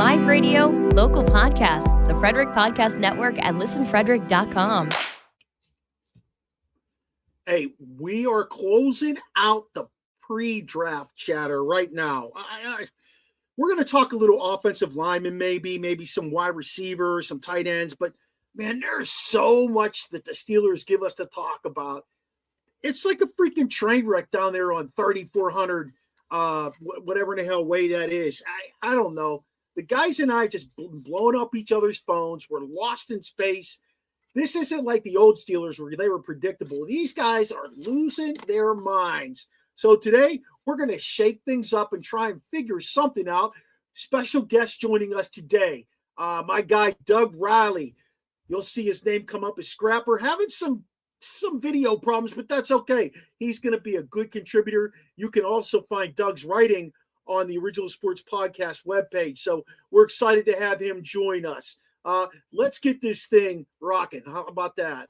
live radio, local podcasts, the Frederick Podcast Network at listenfrederick.com. Hey, we are closing out the pre-draft chatter right now. We're going to talk a little offensive lineman, maybe some wide receivers, some tight ends. But, man, there's so much that the Steelers give us to talk about. It's like a freaking train wreck down there on 3,400, whatever in the hell way that is. I don't know. The guys and I just blowing up each other's phones. We're lost in space. This isn't like the old Steelers where they were predictable. These guys are losing their minds. So today, we're going to shake things up and try and figure something out. Special guest joining us today, my guy, Doug Riley. You'll see his name come up as Scrapper, having some video problems, but that's okay. He's going to be a good contributor. You can also find Doug's writing on the Original Sports Podcast webpage. So we're excited to have him join us. Let's get this thing rocking. How about that?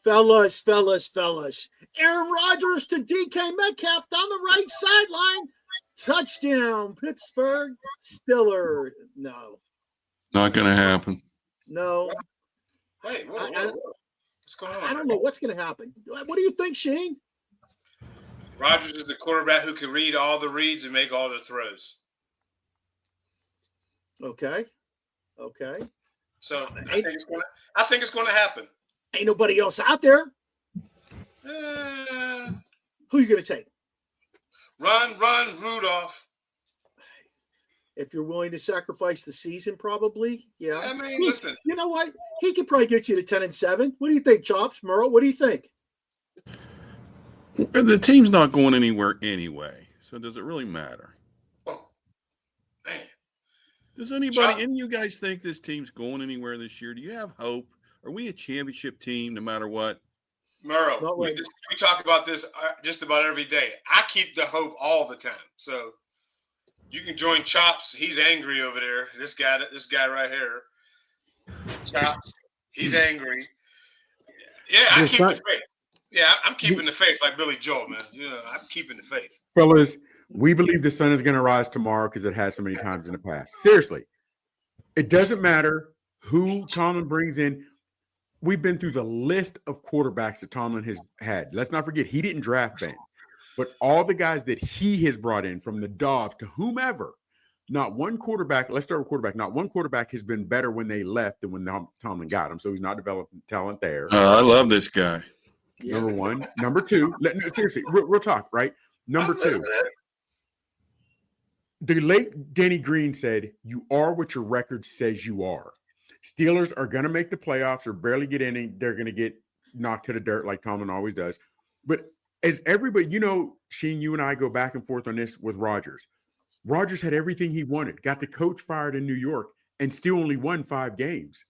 Fellas. Aaron Rodgers to DK Metcalf down the right sideline. Touchdown, Pittsburgh Steelers. No. Not going to happen. No. Hey, what's going on? I don't know what's going to happen. What do you think, Shane? Rodgers is the quarterback who can read all the reads and make all the throws. Okay. So I think it's going to happen. Ain't nobody else out there. Who are you going to take? Run, Rudolph. If you're willing to sacrifice the season, probably. Yeah. I mean, listen. You know what? He could probably get you to 10-7. What do you think, Chops? Merle, what do you think? The team's not going anywhere anyway, so does it really matter? Oh, man. Does any of you guys think this team's going anywhere this year? Do you have hope? Are we a championship team no matter what? Merle, we talk about this just about every day. I keep the hope all the time. So you can join Chops. He's angry over there. This guy right here. Chops. He's angry. Yeah, I keep the faith. Yeah, I'm keeping the faith like Billy Joel, man. I'm keeping the faith. Fellas, we believe the sun is going to rise tomorrow because it has so many times in the past. Seriously. It doesn't matter who Tomlin brings in. We've been through the list of quarterbacks that Tomlin has had. Let's not forget, he didn't draft Ben. But all the guys that he has brought in, from the Dobbs to whomever, not one quarterback, let's start with quarterback, not one quarterback has been better when they left than when Tomlin got them. So he's not developing talent there. I love this guy. Number one. Number two, seriously, real talk, right? Number two, the late Denny Green said, "You are what your record says you are." Steelers are going to make the playoffs or barely get in. They're going to get knocked to the dirt like Tomlin always does. But as everybody, Sheen, you and I go back and forth on this with Rodgers. Rodgers had everything he wanted, got the coach fired in New York, and still only won 5 games.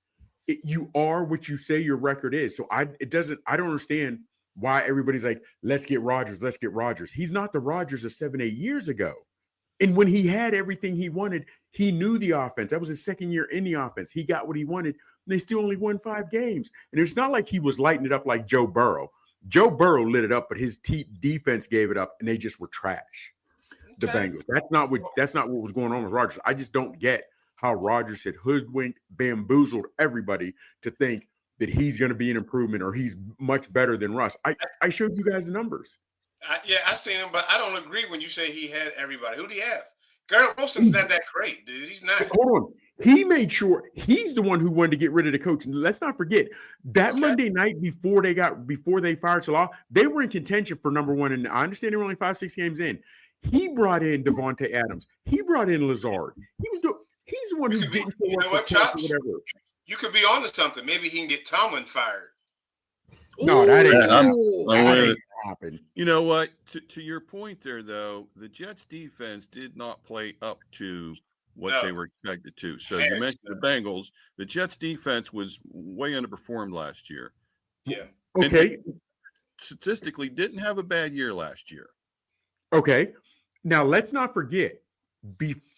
You are what you say your record is. So I don't understand why everybody's like, let's get Rodgers. He's not the Rodgers of 7-8 years ago. And when he had everything he wanted, he knew the offense. That was his second year in the offense. He got what he wanted, and they still only won 5 games. And it's not like he was lighting it up like Joe Burrow. Joe Burrow lit it up, but his defense gave it up, and they just were trash. The Bengals. That's not what was going on with Rodgers. I just don't get how Rodgers had hoodwinked, bamboozled everybody to think that he's going to be an improvement or he's much better than Russ. I showed you guys the numbers. I seen him, but I don't agree when you say he had everybody. Who do you have? Garrett Wilson's not that great, dude. He's not. Hold on. He made sure he's the one who wanted to get rid of the coach. And let's not forget that Monday night before they fired Salah, they were in contention for number one. And I understand they were only 5-6 games in. He brought in Devontae Adams. He brought in Lazard. He's the one who didn't show up. Whatever. You could be on to something. Maybe he can get Tomlin fired. No, that ain't happen. You know what? To your point there, though, the Jets defense did not play up to what they were expected to. So you mentioned the Bengals. The Jets defense was way underperformed last year. Yeah. Okay. statistically didn't have a bad year last year. Okay. Now, let's not forget,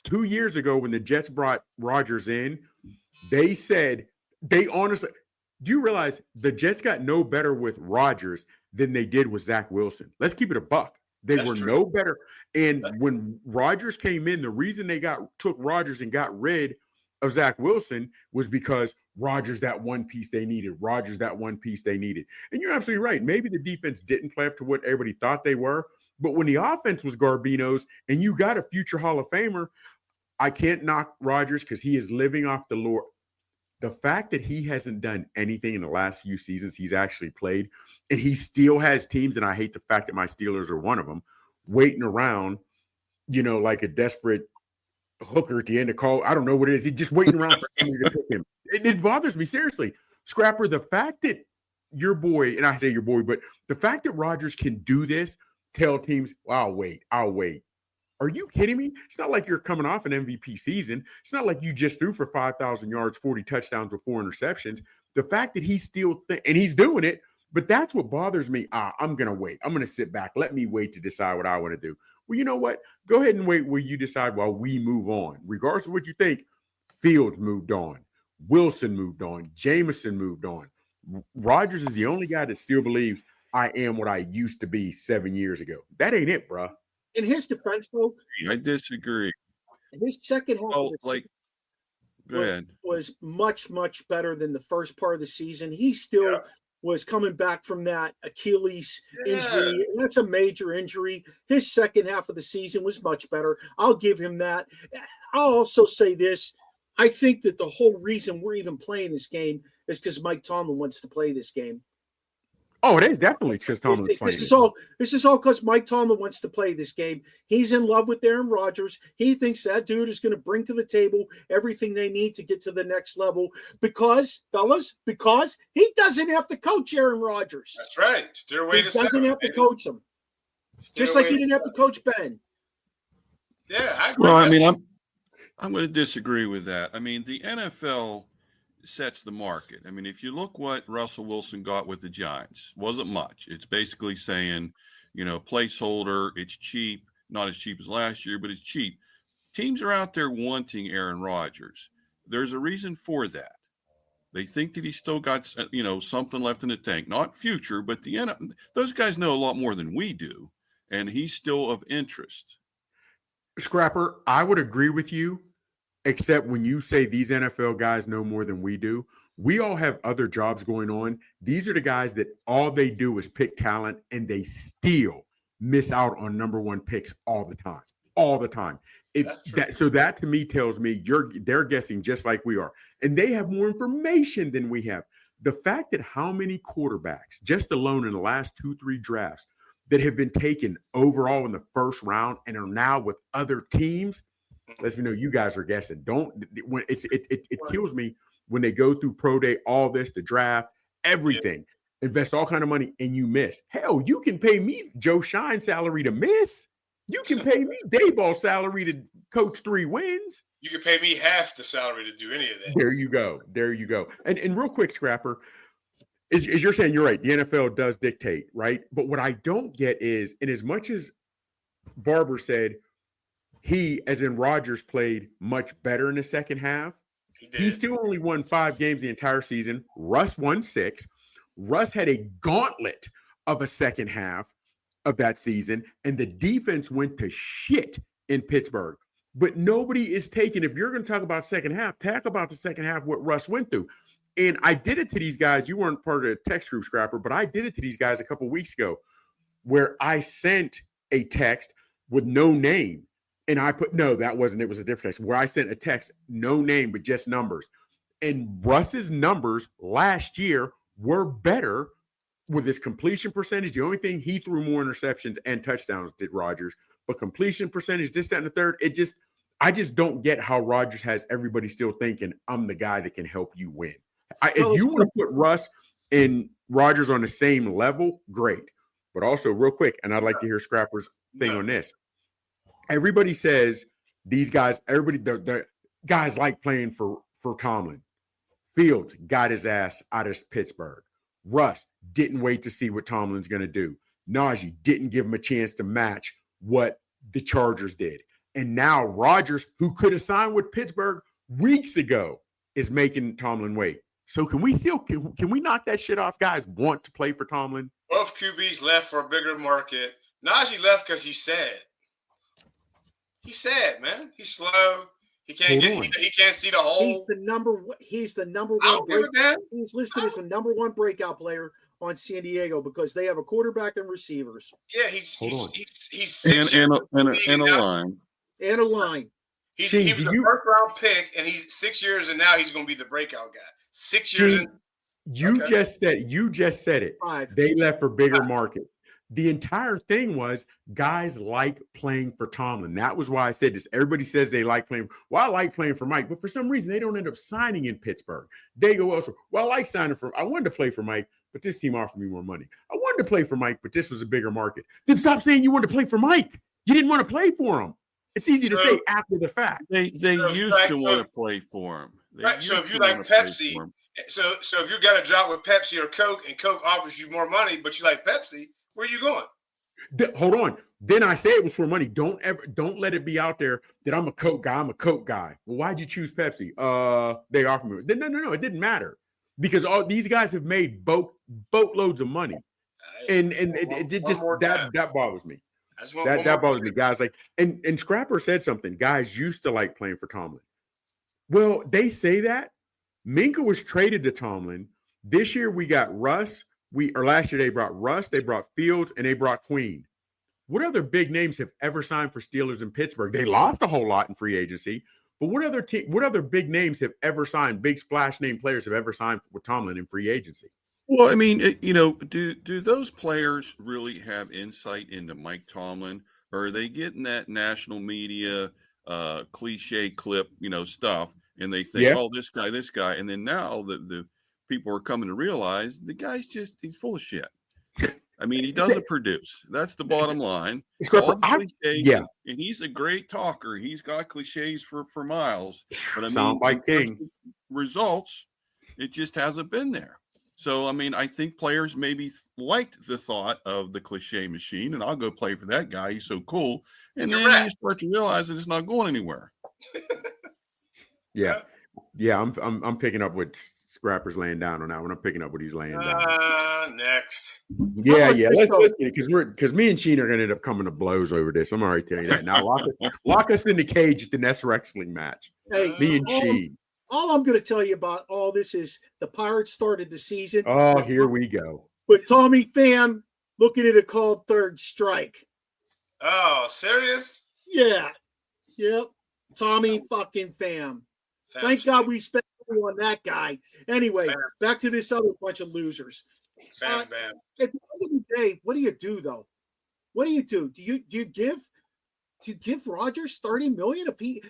2 years ago when the Jets brought Rodgers in, they said, they honestly, do you realize the Jets got no better with Rodgers than they did with Zach Wilson? Let's keep it a buck. That's were true. No better. And when Rodgers came in, the reason they took Rodgers and got rid of Zach Wilson was because Rodgers that one piece they needed. Rodgers that one piece they needed. And you're absolutely right. Maybe the defense didn't play up to what everybody thought they were. But when the offense was Garbino's and you got a future Hall of Famer, I can't knock Rodgers because he is living off the lore. The fact that he hasn't done anything in the last few seasons he's actually played, and he still has teams, and I hate the fact that my Steelers are one of them, waiting around, like a desperate hooker at the end of call. I don't know what it is. He's just waiting around for somebody to pick him. It bothers me, seriously. Scrapper, the fact that your boy, and I say your boy, but the fact that Rodgers can do this, tell teams, I'll wait. Are you kidding me? It's not like you're coming off an MVP season. It's not like you just threw for 5,000 yards, 40 touchdowns with 4 interceptions. The fact that he's still and he's doing it, but that's what bothers me. I'm going to wait. I'm going to sit back. Let me wait to decide what I want to do. Well, you know what? Go ahead and wait while you decide while we move on. Regardless of what you think, Fields moved on. Wilson moved on. Jameson moved on. Rodgers is the only guy that still believes I am what I used to be 7 years ago. That ain't it, bro. In his defense, though, I disagree. His second half of the season was much, much better than the first part of the season. He still was coming back from that Achilles injury. And that's a major injury. His second half of the season was much better. I'll give him that. I'll also say this. I think that the whole reason we're even playing this game is because Mike Tomlin wants to play this game. Oh, it is definitely because Tomlin's playing. This is all because Mike Tomlin wants to play this game. He's in love with Aaron Rodgers. He thinks that dude is going to bring to the table everything they need to get to the next level. Because he doesn't have to coach Aaron Rodgers. That's right. He doesn't have to coach him. Just like he didn't have to coach Ben. Yeah, I agree. Well, I mean, I'm going to disagree with that. I mean, the NFL sets the market. I mean, if you look what Russell Wilson got with the Giants, wasn't much. It's basically saying, placeholder, it's cheap, not as cheap as last year, but it's cheap. Teams are out there wanting Aaron Rodgers. There's a reason for that. They think that he's still got, something left in the tank, not future, but those guys know a lot more than we do, and he's still of interest. Scrapper, I would agree with you. Except when you say these NFL guys know more than we do, we all have other jobs going on. These are the guys that all they do is pick talent, and they still miss out on number one picks all the time. So that to me tells me they're guessing just like we are, and they have more information than we have. The fact that how many quarterbacks, just alone in the last 2-3 drafts, that have been taken overall in the first round and are now with other teams. Lets me know you guys are guessing. It kills me when they go through pro day, all this, the draft, everything, invest all kind of money, and you miss. Hell, you can pay me Joe Shine salary to miss. You can pay me Dayball salary to coach 3 wins. You can pay me half the salary to do any of that. There you go. And real quick, Scrapper, is you're saying you're right. The NFL does dictate, right? But what I don't get is, in as much as Barber said, he, as in Rodgers, played much better in the second half. He still only won 5 games the entire season. Russ won 6. Russ had a gauntlet of a second half of that season, and the defense went to shit in Pittsburgh. But nobody is taking, if you're going to talk about second half, talk about the second half, what Russ went through. And I did it to these guys. You weren't part of the text group, Scrapper, but I did it to these guys a couple of weeks ago where I sent a text with no name. And I put, no, that wasn't, it was a different text where I sent a text, no name, but just numbers. And Russ's numbers last year were better with his completion percentage. The only thing, he threw more interceptions and touchdowns did Rodgers, but completion percentage, this, that, and the third, I just don't get how Rodgers has everybody still thinking I'm the guy that can help you win. If you want to put Russ and Rodgers on the same level, great. But also real quick, and I'd like to hear Scrapper's thing on this. Everybody says these guys, the guys like playing for Tomlin. Fields got his ass out of Pittsburgh. Russ didn't wait to see what Tomlin's going to do. Najee didn't give him a chance to match what the Chargers did. And now Rodgers, who could have signed with Pittsburgh weeks ago, is making Tomlin wait. So can we knock that shit off? Guys want to play for Tomlin? Both QBs left for a bigger market. Najee left because he's sad. He's sad, man. He's slow. He can't he can't see the hole. He's the number one. I don't give a damn. He's listed as the number one breakout player on San Diego because they have a quarterback and receivers. Yeah, he's and a line. And a line. He was a first round pick, and he's 6 years, and now he's going to be the breakout guy. 6 years in. You just said it. 5. They left for bigger market. The entire thing was guys like playing for Tomlin. That was why I said this. Everybody says they like playing. Well, I like playing for Mike, but for some reason they don't end up signing in Pittsburgh. They go elsewhere. Well, I like signing for. I wanted to play for Mike, but this team offered me more money. I wanted to play for Mike, but this was a bigger market. Then stop saying you wanted to play for Mike. You didn't want to play for him. It's easy to say after the fact. They used to want to play for him. Right. So if you like Pepsi, so if you got a job with Pepsi or Coke, and Coke offers you more money, but you like Pepsi, where are you going? Hold on. Then I say it was for money. Don't let it be out there that I'm a Coke guy. I'm a Coke guy. Well, why'd you choose Pepsi? They offered me. No. It didn't matter because all these guys have made boatloads of money, and it did just that bothers me. That bothers me, guys. Like and Scrapper said something. Guys used to like playing for Tomlin. Well, they say that Minka was traded to Tomlin. This year we got Russ. Last year they brought Russ, they brought Fields, and they brought Queen. What other big names have ever signed for Steelers in Pittsburgh? They lost a whole lot in free agency, but what other big names have ever signed? Big splash name players have ever signed with Tomlin in free agency? Well, I mean, do those players really have insight into Mike Tomlin, or are they getting that national media cliche clip, stuff, and they think, oh, this guy, and then now the people are coming to realize the guy's he's full of shit. I mean, he doesn't produce. That's the bottom line. And he's a great talker. He's got cliches for miles. But I mean, soundbite king. Results, it just hasn't been there. So, I mean, I think players maybe liked the thought of the cliche machine, and I'll go play for that guy. He's so cool. And then you start to realize that it's not going anywhere. Yeah, I'm picking up what Scrapper's laying down on that one. I'm picking up what he's laying down. Next. Yeah. Let's get it because me and Sheen are gonna end up coming to blows over this. I'm already telling you that. Now lock us in the cage at the next wrestling match. Hey, me and Sheen. All I'm gonna tell you about all this is the Pirates started the season. Oh, here we go. But Tommy Pham looking at a called third strike. Oh, serious? Yeah. Yep. Tommy fucking Pham. Thank God we spent money on that guy. Anyway, back to this other bunch of losers. Bam. At the end of the day, what do you do though? What do you do? Do you give Rodgers $30 million if he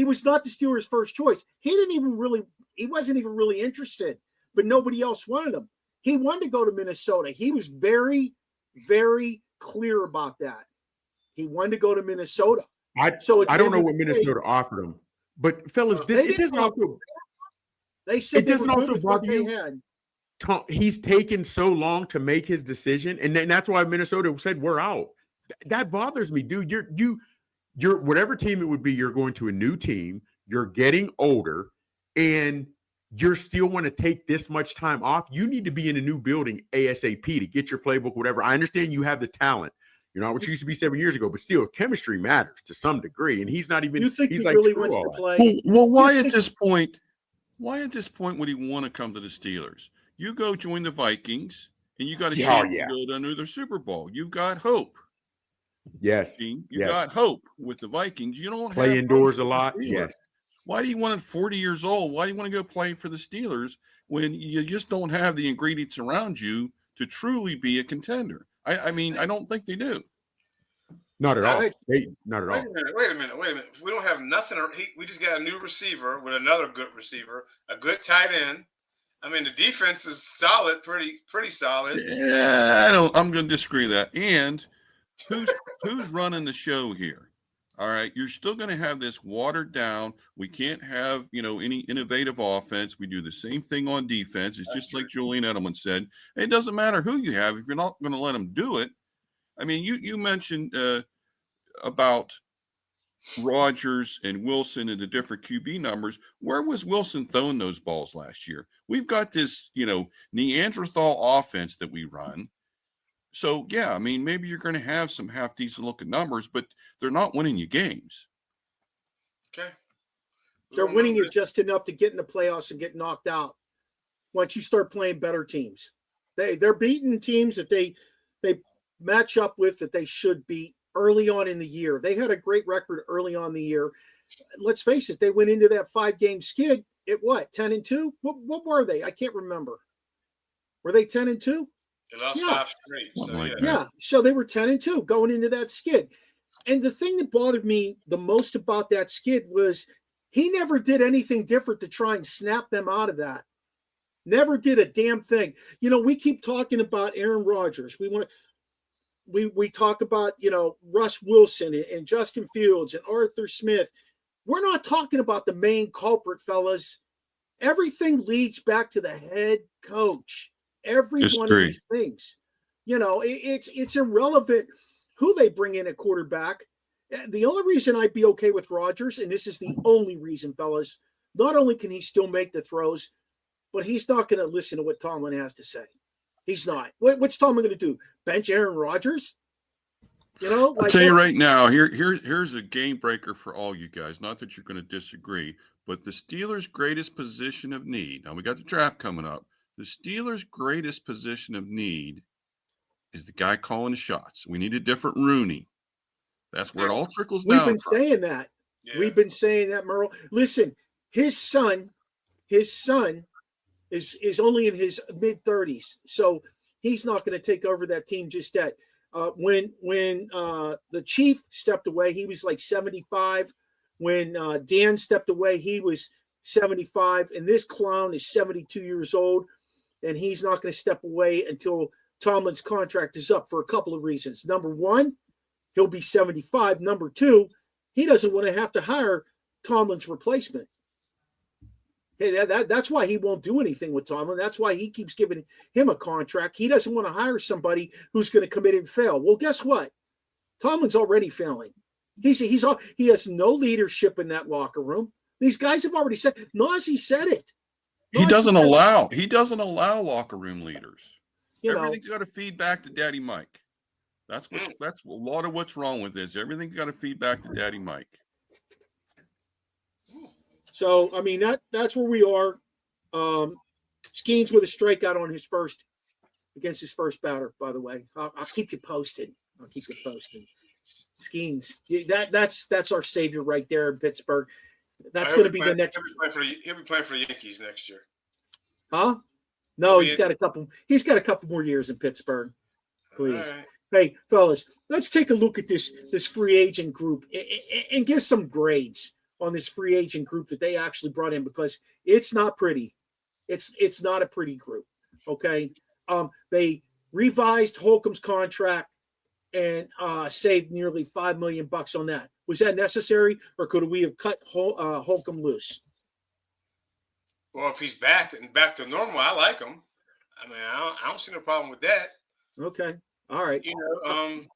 was not the Steelers' first choice. He wasn't even really interested, but nobody else wanted him. He wanted to go to Minnesota. He was very, very clear about that. He wanted to go to Minnesota. I don't know what Minnesota offered him, but fellas, it doesn't also. They said it doesn't also bother you. He's taken so long to make his decision, and that's why Minnesota said we're out. That bothers me, dude. You're whatever team it would be. You're going to a new team. You're getting older, and you still want to take this much time off. You need to be in a new building ASAP to get your playbook, whatever. I understand you have the talent. You're not what you used to be 7 years ago, but still, chemistry matters to some degree. And he's not even. You think he's he like, really wants to play? Well, why at this point? Why at this point would he want to come to the Steelers? You go join the Vikings, and you got a chance to go to another Super Bowl. You've got hope. Yes, you got hope with the Vikings. You don't play indoors a lot. Yes. Why do you want at 40 years old? Why do you want to go play for the Steelers when you just don't have the ingredients around you to truly be a contender? I mean, I don't think they do. Not at all. Not at all. Wait a minute. We don't have nothing. We just got a new receiver with another good receiver, a good tight end. I mean, the defense is solid, pretty solid. Yeah, I'm going to disagree with that. And who's running the show here? All right. You're still going to have this watered down. We can't have, any innovative offense. We do the same thing on defense. It's just like Julian Edelman said. It doesn't matter who you have if you're not going to let them do it. I mean, you mentioned about Rodgers and Wilson and the different QB numbers. Where was Wilson throwing those balls last year? We've got this, Neanderthal offense that we run. So, yeah, I mean, maybe you're going to have some half-decent looking numbers, but they're not winning you games. Okay. They're winning you just enough to get in the playoffs and get knocked out once you start playing better teams. They're beating teams that they match up with that they should beat early on in the year. They had a great record early on in the year. Let's face it, they went into that 5-game skid at what, 10-2? What were they? I can't remember. Were they 10-2? They lost 5 straight. So, yeah. So they were 10-2 going into that skid. And the thing that bothered me the most about that skid was he never did anything different to try and snap them out of that. Never did a damn thing. We keep talking about Aaron Rodgers. We talk about, Russ Wilson and Justin Fields and Arthur Smith. We're not talking about the main culprit, fellas. Everything leads back to the head coach. Every one of these things, it's irrelevant who they bring in at quarterback. The only reason I'd be okay with Rodgers, and this is the only reason, fellas, not only can he still make the throws, but he's not going to listen to what Tomlin has to say. He's not. What's Tomlin going to do? Bench Aaron Rodgers? I'll tell you right now, here's a game breaker for all you guys. Not that you're going to disagree, but the Steelers' greatest position of need. Now, we got the draft coming up. The Steelers' greatest position of need is the guy calling the shots. We need a different Rooney. That's where it all trickles down. We've been saying that. Yeah. We've been saying that, Merle. Listen, his son is only in his mid-30s, so he's not going to take over that team just yet. When the Chief stepped away, he was like 75. When Dan stepped away, he was 75, and this clown is 72 years old. And he's not going to step away until Tomlin's contract is up for a couple of reasons. Number one, he'll be 75. Number two, he doesn't want to have to hire Tomlin's replacement. Hey, that's why he won't do anything with Tomlin. That's why he keeps giving him a contract. He doesn't want to hire somebody who's going to come in and fail. Well, guess what? Tomlin's already failing. He has no leadership in that locker room. These guys have already said. Nazi said it. He doesn't allow locker room leaders. Everything's got to feed back to Daddy Mike. That's a lot of what's wrong with this. Everything's got to feed back to Daddy Mike. So I mean that's where we are. Skeens with a strikeout on against his first batter. By the way, I'll keep you posted. Skeens, that's our savior right there in Pittsburgh. That's going to be the next. He'll be playing for the Yankees next year. Huh? No, he's got a couple more years in Pittsburgh. Please. Right. Hey, fellas, let's take a look at this free agent group and give some grades on this free agent group that they actually brought in, because it's not pretty. It's not a pretty group. Okay. They revised Holcomb's contract and saved nearly $5 million on that. Was that necessary, or could we have cut Holcomb loose? Well, if he's back to normal, I like him. I mean, I don't see no problem with that. Okay, all right. I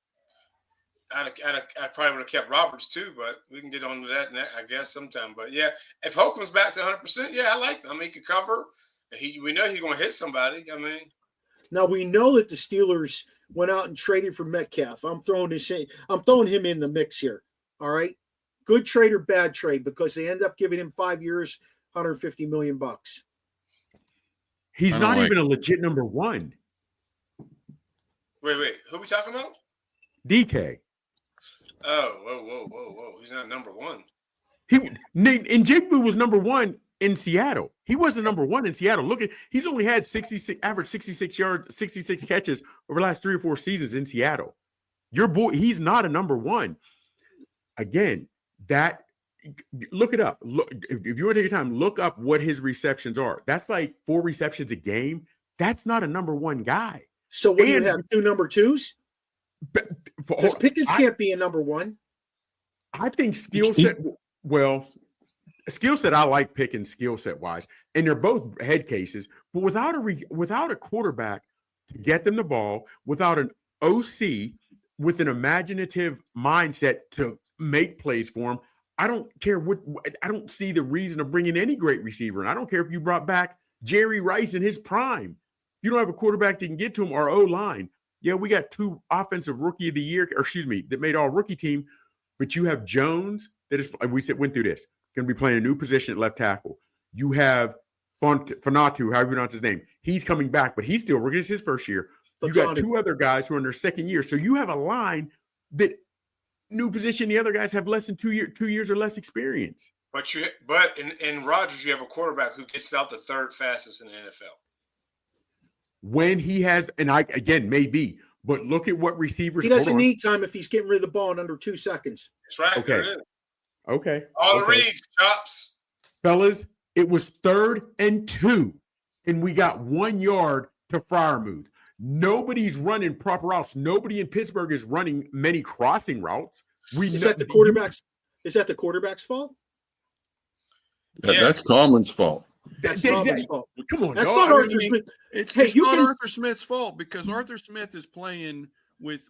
probably would have kept Roberts too, but we can get on to that, I guess, sometime. But yeah, if Holcomb's back to 100%, yeah, I like him. I mean, he could cover. We know he's going to hit somebody. I mean, now we know that the Steelers went out and traded for Metcalf. I'm throwing him in the mix here. All right, good trade or bad trade, because they end up giving him 5 years, $150 million. He's not even a legit number one. Wait, who are we talking about? DK. Oh, whoa! He's not number one. Njigba was number one in Seattle. He wasn't number one in Seattle. Look at, he's only had 66 yards, 66 catches over the last 3 or 4 seasons in Seattle. Your boy, he's not a number one. Again, look it up. Look, if you want to take your time, look up what his receptions are. That's like 4 receptions a game. That's not a number one guy. So what do you have, 2 number twos? Because Pickens can't be a number one. I think skill set. Well, skill set I like picking skill set wise, and they're both head cases. But without a quarterback to get them the ball, without an OC with an imaginative mindset to make plays for him, I don't care what. I don't see the reason of bringing any great receiver. And I don't care if you brought back Jerry Rice in his prime. If you don't have a quarterback that can get to him, or O-line. Yeah, we got 2 offensive rookie of the year, that made all rookie team. But you have Jones that is. Went through this. Going to be playing a new position at left tackle. You have Fanatu, however you pronounce his name. He's coming back, but he's still rookie. It's his first year. You got 2 other guys who are in their second year. So you have a line that new position. The other guys have less than 2 years or less experience. But in Rodgers, you have a quarterback who gets out the 3rd fastest in the NFL. When he has, and I again maybe, but look at what receivers. He doesn't need time if he's getting rid of the ball in under 2 seconds. That's right. Okay. There it is. Okay. All the reads, chops. Fellas, it was 3rd and 2, and we got 1 yard to Freiermuth. Nobody's running proper routes. Nobody in Pittsburgh is running many crossing routes. Is that the quarterback's fault? That's Tomlin's fault. That's Tomlin's fault. Come on, that's not Arthur Smith. It's not Arthur Smith's fault because Arthur Smith is playing with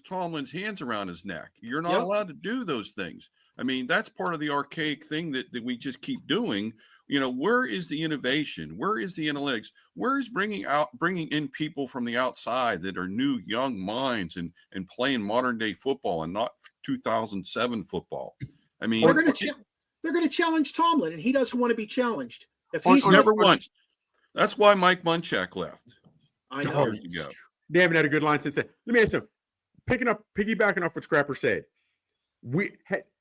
Tomlin's hands around his neck. You're not allowed to do those things. I mean, that's part of the archaic thing that we just keep doing. You know, where is the innovation? Where is the analytics? Where is bringing in people from the outside that are new, young minds and playing modern day football and not 2007 football? I mean, they're going to challenge Tomlin, and he doesn't want to be challenged. If he's never once. That's why Mike Munchak left. I know. Years ago. They haven't had a good line since then. Let me ask you something. Piggybacking off what Scrapper said,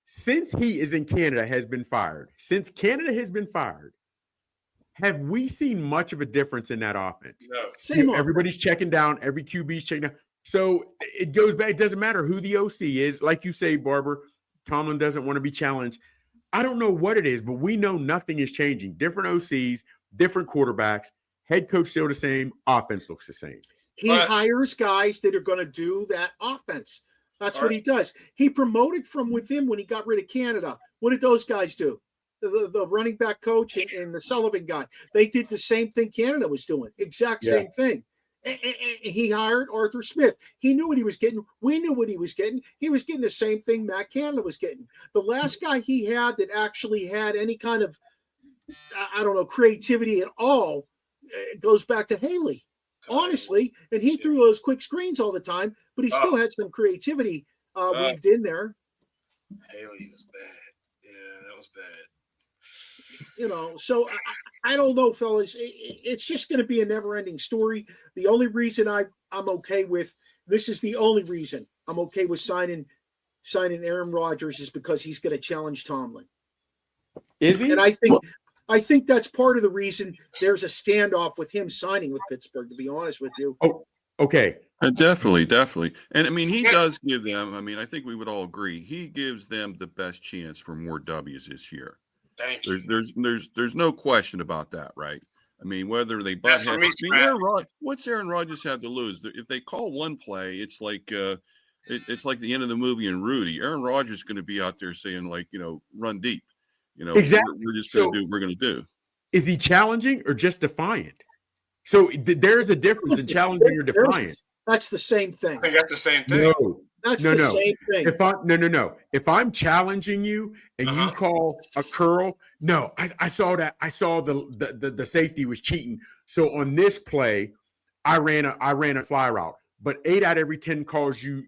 since he is in Canada, has been fired. Since Canada has been fired, have we seen much of a difference in that offense? No. Everybody's checking down. Every QB's checking down. So it goes back. It doesn't matter who the OC is. Like you say, Barber, Tomlin doesn't want to be challenged. I don't know what it is, but we know nothing is changing. Different OCs, different quarterbacks, head coach still the same, offense looks the same. He hires guys that are going to do that offense. That's what he does. He promoted from within when he got rid of Canada. What did those guys do? The running back coach and the Sullivan guy. They did the same thing Canada was doing. Exact same thing. And he hired Arthur Smith. He knew what he was getting. We knew what he was getting. He was getting the same thing Matt Canada was getting. The last guy he had that actually had any kind of, creativity at all goes back to Haley. Honestly, and he threw those quick screens all the time, but he still had some creativity weaved in there. Haley was bad. Yeah, that was bad. You know, so I don't know, fellas. It's just going to be a never-ending story. The only reason I'm okay with this is the only reason I'm okay with signing Aaron Rodgers is because he's going to challenge Tomlin. Is he? And I think that's part of the reason there's a standoff with him signing with Pittsburgh, to be honest with you. Oh, okay. Definitely. And I mean, he does give them, I think we would all agree, he gives them the best chance for more W's this year. Thank you. There's no question about that, right? I mean, whether they butt heads. What's Aaron Rodgers have to lose? If they call one play, it's like it's like the end of the movie in Rudy. Aaron Rodgers is going to be out there saying, like, run deep. Exactly. We're just going to do what we're going to do. Is he challenging or just defiant? So there's a difference in challenging or defiant. That's the same thing. I think that's the same thing. No. That's the same thing. If I'm challenging you and you call a curl, no, I saw that. I saw the safety was cheating. So on this play, I ran a fly route. But 8 out of every 10 calls you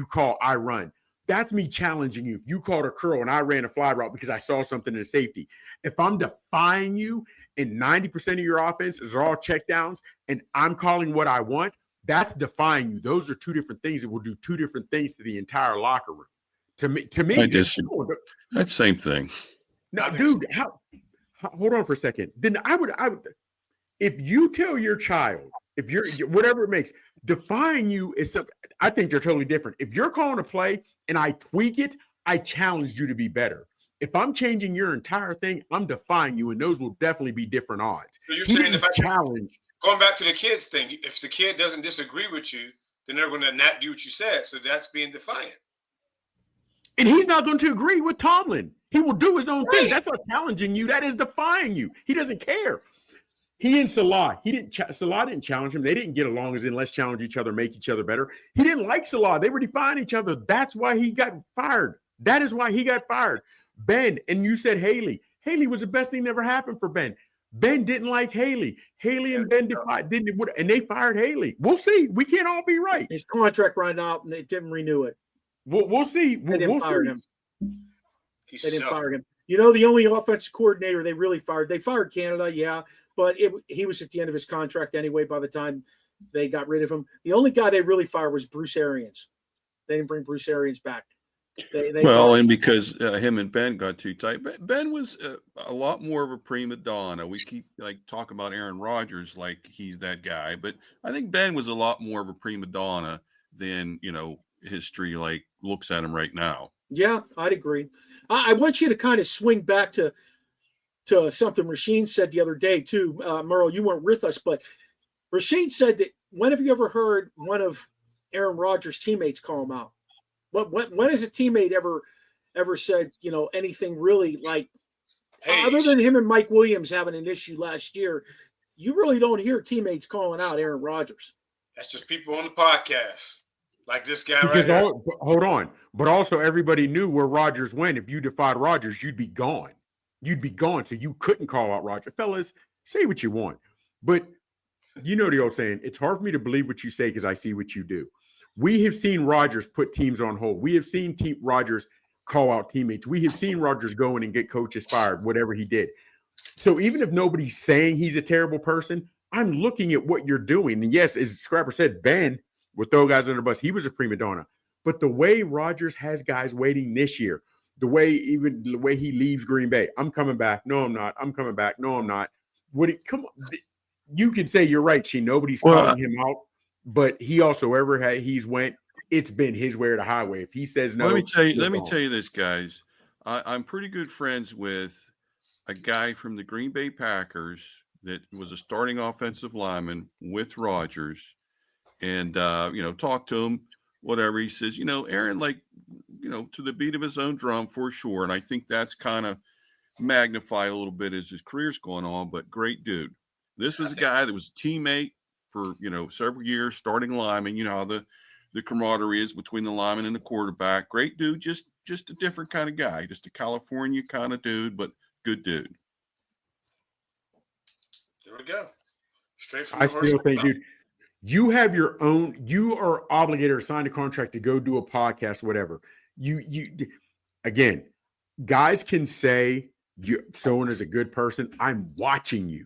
call I run. That's me challenging you. If you called a curl and I ran a fly route because I saw something in the safety. If I'm defying you and 90% of your offenses are all checkdowns and I'm calling what I want, that's defying you. Those are 2 different things that will do 2 different things to the entire locker room. To me, I disagree. That's the same thing. No, dude, hold on for a second. Then I would, if you tell your child, if you're whatever it makes, defying you is something. I think they're totally different. If you're calling a play and I tweak it, I challenge you to be better. If I'm changing your entire thing, I'm defying you, and those will definitely be different odds. So you're saying if I challenge, going back to the kids thing, if the kid doesn't disagree with you, then they're going to not do what you said. So that's being defiant. And he's not going to agree with Tomlin. He will do his own thing. That's not challenging you. That is defying you. He doesn't care. He and Salah, Salah didn't challenge him. They didn't get along as in let's challenge each other, make each other better. He didn't like Salah. They were defying each other. That's why he got fired. That is why he got fired. Ben, and you said Haley. Haley was the best thing that ever happened for Ben. Ben didn't like Haley. Haley and Ben and they fired Haley. We'll see. We can't all be right. His contract ran out and they didn't renew it. We'll see. They didn't fire him. They didn't fire him. You know, the only offensive coordinator they really fired, they fired Canada, yeah, but he was at the end of his contract anyway by the time they got rid of him. The only guy they really fired was Bruce Arians. They didn't bring Bruce Arians back. And because him and Ben got too tight. Ben was a lot more of a prima donna. We keep talking about Aaron Rodgers like he's that guy, but I think Ben was a lot more of a prima donna than history looks at him right now. Yeah, I'd agree. I want you to kind of swing back to something Rasheen said the other day too. Merle, you weren't with us, but Rasheen said that when have you ever heard one of Aaron Rodgers' teammates call him out? When has a teammate ever said, anything really other than him and Mike Williams having an issue last year, you really don't hear teammates calling out Aaron Rodgers. That's just people on the podcast. Like this guy right here. Hold on. But also everybody knew where Rodgers went. If you defied Rodgers, you'd be gone. You'd be gone. So you couldn't call out Rodgers. Fellas, say what you want. But you know the old saying, it's hard for me to believe what you say because I see what you do. We have seen Rodgers put teams on hold. We have seen Rodgers call out teammates. We have seen Rodgers go in and get coaches fired, whatever he did. So even if nobody's saying he's a terrible person, I'm looking at what you're doing. And yes, as Scrapper said, Ben would throw guys under the bus. He was a prima donna. But the way Rodgers has guys waiting this year, the way he leaves Green Bay, I'm coming back. No, I'm not. I'm coming back. No, I'm not. Come on. You can say you're right, nobody's calling him out. But he also he's went, it's been his way or the highway. If he says no, let me tell you this, guys. I'm pretty good friends with a guy from the Green Bay Packers that was a starting offensive lineman with Rodgers, and talked to him, whatever. He says, Aaron, to the beat of his own drum for sure, and I think that's kind of magnified a little bit as his career's going on. But great dude. This was a guy that was a teammate for several years, starting lineman. You know how the camaraderie is between the lineman and the quarterback. Great dude, just a different kind of guy, just a California kind of dude, but good dude. There we go. Straight from I still think, dude, you have your own. You are obligated to sign a contract to go do a podcast, whatever. You again, guys can say someone is a good person. I'm watching you.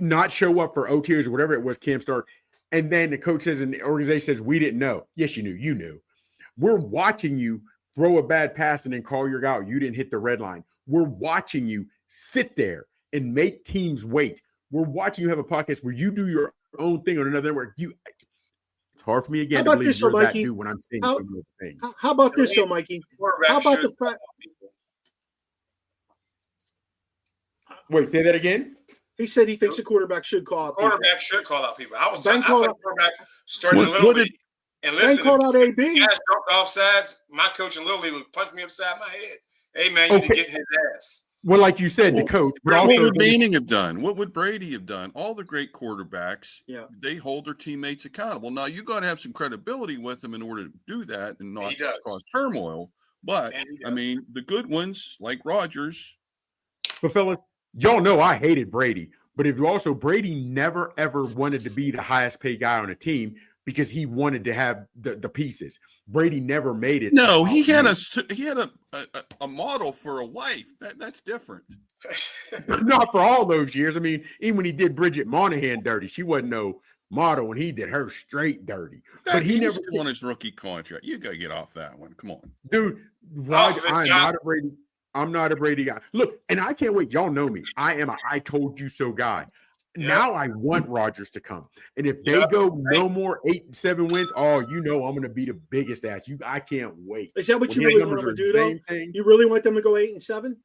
Not show up for OTAs or whatever it was, camp start, and then the coach says and the organization says, we didn't know. Yes, you knew. You knew. We're watching you throw a bad pass and then call your guy out. You didn't hit the red line. We're watching you sit there and make teams wait. We're watching you have a podcast where you do your own thing on another network. It's hard for me again to believe you're that dude when I'm saying some of those things. How about this, though, Mikey? How about the fact? Wait, say that again. He said he thinks the quarterback should call out people. Quarterback should call out people. I was Ben talking about quarterback starting in Little League. And listen, Ben called out AB. Guys dropped offsides. My coach in Little League would punch me upside my head. Hey, man, you need to get in his ass. Well, like you said, the coach. But what also would Manning have done? What would Brady have done? All the great quarterbacks, they hold their teammates accountable. Now, you got to have some credibility with them in order to do that and not cause turmoil. But, I mean, the good ones, like Rodgers. But, fellas, y'all know I hated Brady. But if you also, Brady never, ever wanted to be the highest paid guy on a team because he wanted to have the pieces. Brady never made it. No, he had a model for a wife. That's different. Not for all those years. I mean, even when he did Bridget Monahan dirty, she wasn't no model, and he did her straight dirty. But he never still on his rookie contract. You gotta get off that one. Come on, dude. I'm not a Brady guy. Look, and I can't wait. Y'all know me. I am a I told you so guy. Now I want Rodgers to come. And if they go no more 8-7 wins, I'm going to be the biggest ass. I can't wait. Is that what you really want them to do, though? You really want them to go 8-7?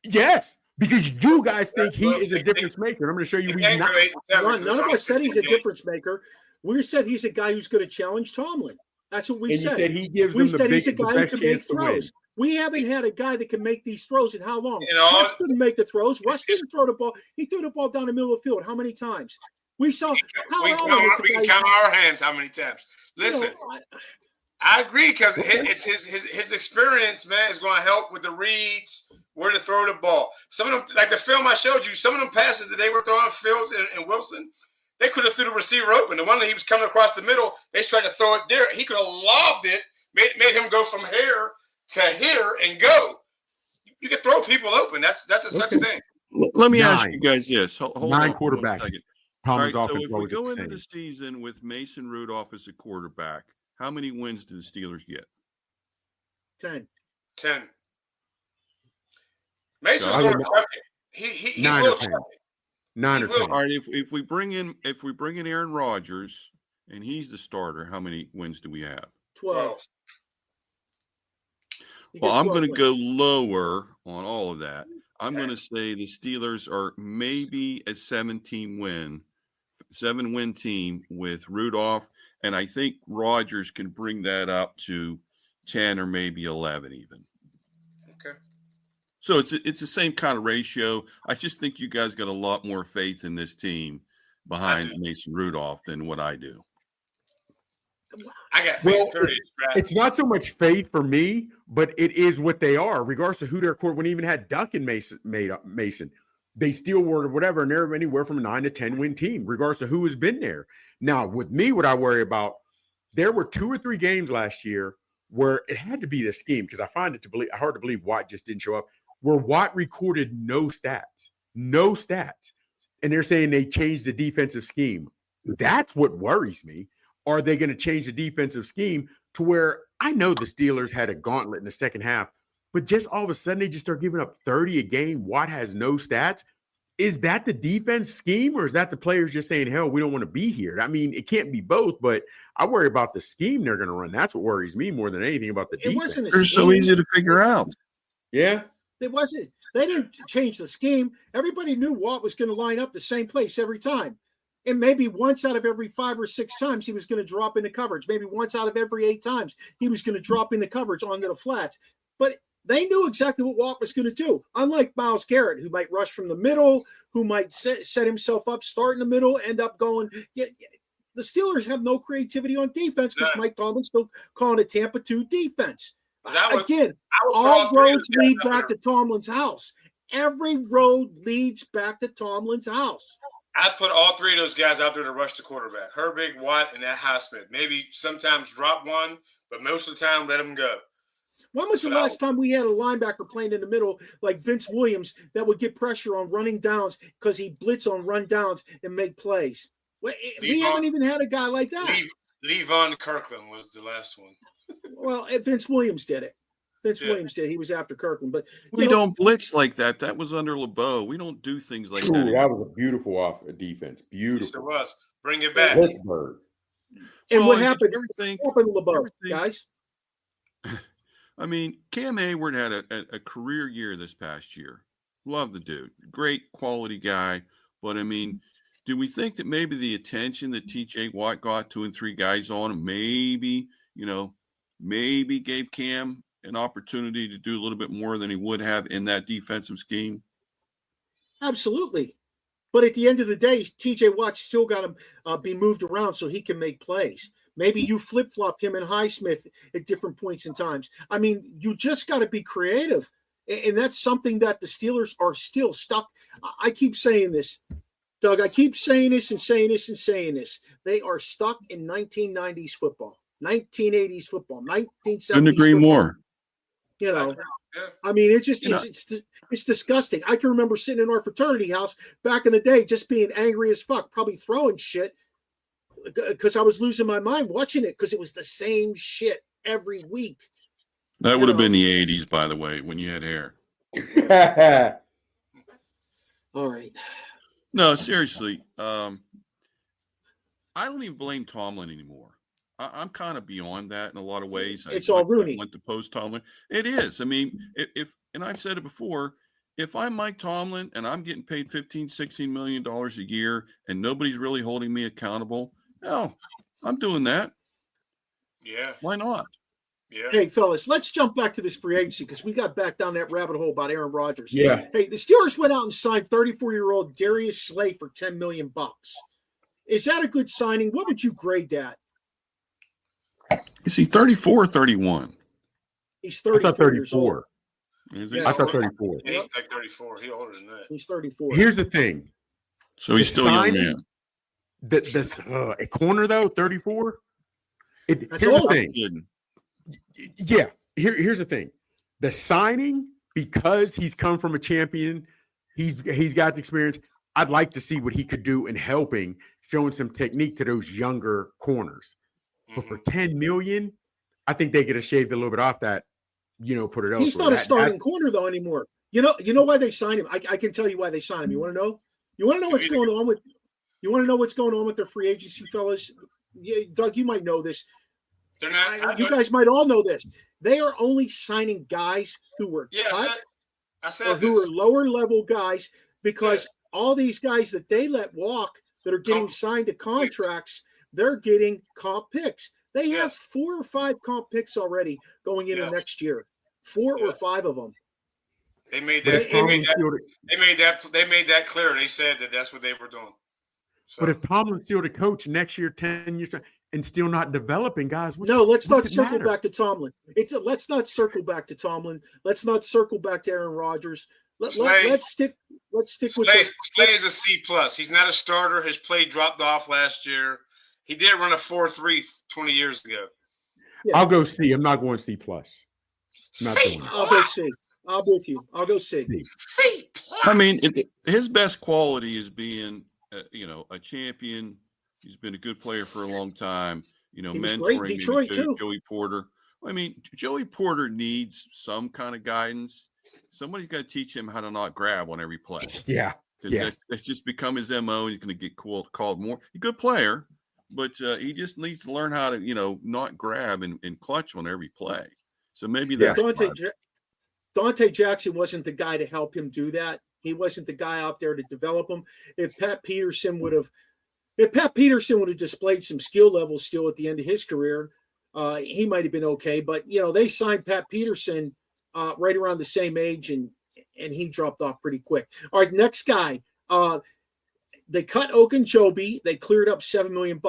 Yes, because you guys think he is a difference maker. And I'm going to show you he's not. None of us said he's a difference maker. We said he's a guy who's going to challenge Tomlin. That's what we And said. you said he gives We them said he's a the guy who best can make chance to win. throws. We haven't had a guy that can make these throws in how long? You know, Russ couldn't make the throws. Russ didn't throw the ball. He threw the ball down the middle of the field. How many times? We saw we can count our hands how many times. Listen, I agree because it's his experience, man, is going to help with the reads, where to throw the ball. Some of them, like the film I showed you, some of them passes that they were throwing Fields and Wilson, they could have threw the receiver open. The one that he was coming across the middle, they tried to throw it there. He could have lobbed it, made him go from here to here and go. You can throw people open. That's a such thing. Let me ask you guys this. Hold 9 on quarterbacks. 1 second. Tomlin's All right, so offense if we always go the into same. the season with Mason Rudolph as a quarterback, how many wins do the Steelers get? 10. Mason's going to chuck it. He 9 will or 10. chuck it. 9 or 10. All right, if we bring in Aaron Rodgers and he's the starter, how many wins do we have? 12. Well, I'm going to go lower on all of that. I'm going to say the Steelers are maybe a 7-win team with Rudolph, and I think Rodgers can bring that up to 10 or maybe 11 even. Okay. So it's the same kind of ratio. I just think you guys got a lot more faith in this team behind Mason Rudolph than what I do. I got faith. It's not so much faith for me, but it is what they are, regardless of who their court. When he even had Duck and Mason, they still were whatever, and they're anywhere from a 9 to 10 win team, regardless of who has been there. Now, with me, what I worry about, there were 2 or 3 games last year where it had to be the scheme, because I find it hard to believe Watt just didn't show up, where Watt recorded no stats, and they're saying they changed the defensive scheme. That's what worries me. Are they going to change the defensive scheme to where I know the Steelers had a gauntlet in the second half, but just all of a sudden they just start giving up 30 a game? Watt has no stats. Is that the defense scheme, or is that the players just saying, hell, we don't want to be here? I mean, it can't be both, but I worry about the scheme they're going to run. That's what worries me more than anything about the defense. They're so easy to figure out. Yeah. It wasn't. They didn't change the scheme. Everybody knew Watt was going to line up the same place every time. And maybe once out of every 5 or 6 times, he was going to drop into coverage. Maybe once out of every 8 times, he was going to drop into coverage onto the flats. But they knew exactly what Watt was going to do. Unlike Myles Garrett, who might rush from the middle, who might set himself up, start in the middle, end up going. Yeah, the Steelers have no creativity on defense because Mike Tomlin's still calling it Tampa 2 defense. Again, all roads lead back to Tomlin's house. Every road leads back to Tomlin's house. I'd put all 3 of those guys out there to rush the quarterback. Herbig, Watt, and that Highsmith. Maybe sometimes drop one, but most of the time let them go. When was the last time we had a linebacker playing in the middle like Vince Williams that would get pressure on running downs because he blitz on run downs and make plays? We haven't even had a guy like that. Levon Kirkland was the last one. Well, Vince Williams did it. Williams did. He was after Kirkland, but we don't blitz like that. That was under LeBeau. We don't do things like that. That was a beautiful defense. Beautiful. Yes, it was. Bring it back. And what happened? What happened to LeBeau, guys? I mean, Cam Hayward had a career year this past year. Love the dude. Great quality guy. But, I mean, do we think that maybe the attention that TJ Watt got 2 and 3 guys on him maybe gave Cam an opportunity to do a little bit more than he would have in that defensive scheme? Absolutely. But at the end of the day, TJ Watt still got to be moved around so he can make plays. Maybe you flip-flop him and Highsmith at different points in times. I mean, you just got to be creative. And that's something that the Steelers are still stuck. I keep saying this, Doug. I keep saying this and saying this and saying this. They are stuck in 1990s football, 1980s football, 1970s Couldn't agree football. more. You know, I mean, it's just it's disgusting. I can remember sitting in our fraternity house back in the day, just being angry as fuck, probably throwing shit because I was losing my mind watching it because it was the same shit every week. That would have been the 80s, by the way, when you had hair. All right. No, seriously. I don't even blame Tomlin anymore. I'm kind of beyond that in a lot of ways. It's all Rooney. I went to post Tomlin. It is. I mean, if and I've said it before, if I'm Mike Tomlin and I'm getting paid $15-16 million a year and nobody's really holding me accountable, no, I'm doing that. Yeah. Why not? Yeah. Hey, fellas, let's jump back to this free agency because we got back down that rabbit hole about Aaron Rodgers. Yeah. Hey, the Steelers went out and signed 34-year-old Darius Slay for $10 million. Is that a good signing? What would you grade that? Is he 34 or 31? He's I thought 34 years old. 34. Is he? Yeah. I thought 34. Yeah, he's like 34. He's older than that. He's 34. Here's the thing. So he's The still a young signing- man. A corner though, 34. That's Here's the old. thing. Kidding. Yeah. Here's the thing. The signing, because he's come from a champion, he's got the experience. I'd like to see what he could do in helping, showing some technique to those younger corners. But for $10 million, I think they could have shaved a little bit off that, put it elsewhere. He's not a starting corner though anymore. You know why they signed him? I can tell you why they signed him. You want to know? You want to know what's going on with? You want to know what's going on with their free agency, fellas? Yeah, Doug, you might know this. They're not. You guys might all know this. They are only signing guys who were cut I said or who are lower level guys because all these guys that they let walk that are getting signed to contracts, they're getting comp picks. They have 4 or 5 comp picks already going into next year. 4 or 5 of them. They made that. They made that clear. They said that that's what they were doing. So. But if Tomlin's still the coach next year, 10 years, and still not developing guys, let's not circle back to Tomlin. Let's not circle back to Tomlin. Let's not circle back to Aaron Rodgers. Let's stick with Slay is a C+. He's not a starter. His play dropped off last year. He did run a 4.3 20 years ago. Yeah. I'll go C. I'm not going C+. I'll go C. I'm with you. I'll go C. C+. I mean, his best quality is being, a champion. He's been a good player for a long time. Mentoring Detroit too. Joey Porter. I mean, Joey Porter needs some kind of guidance. Somebody's got to teach him how to not grab on every play. Yeah. Because that's just become his MO. He's going to get called more. He's a good player, but he just needs to learn how to, not grab and clutch on every play. So maybe that's Dante Jackson wasn't the guy to help him do that. He wasn't the guy out there to develop him. If Pat Peterson would have displayed some skill levels still at the end of his career, he might have been okay. But they signed Pat Peterson right around the same age, and he dropped off pretty quick. All right, next guy. They cut Ogunjobi. They cleared up $7 million,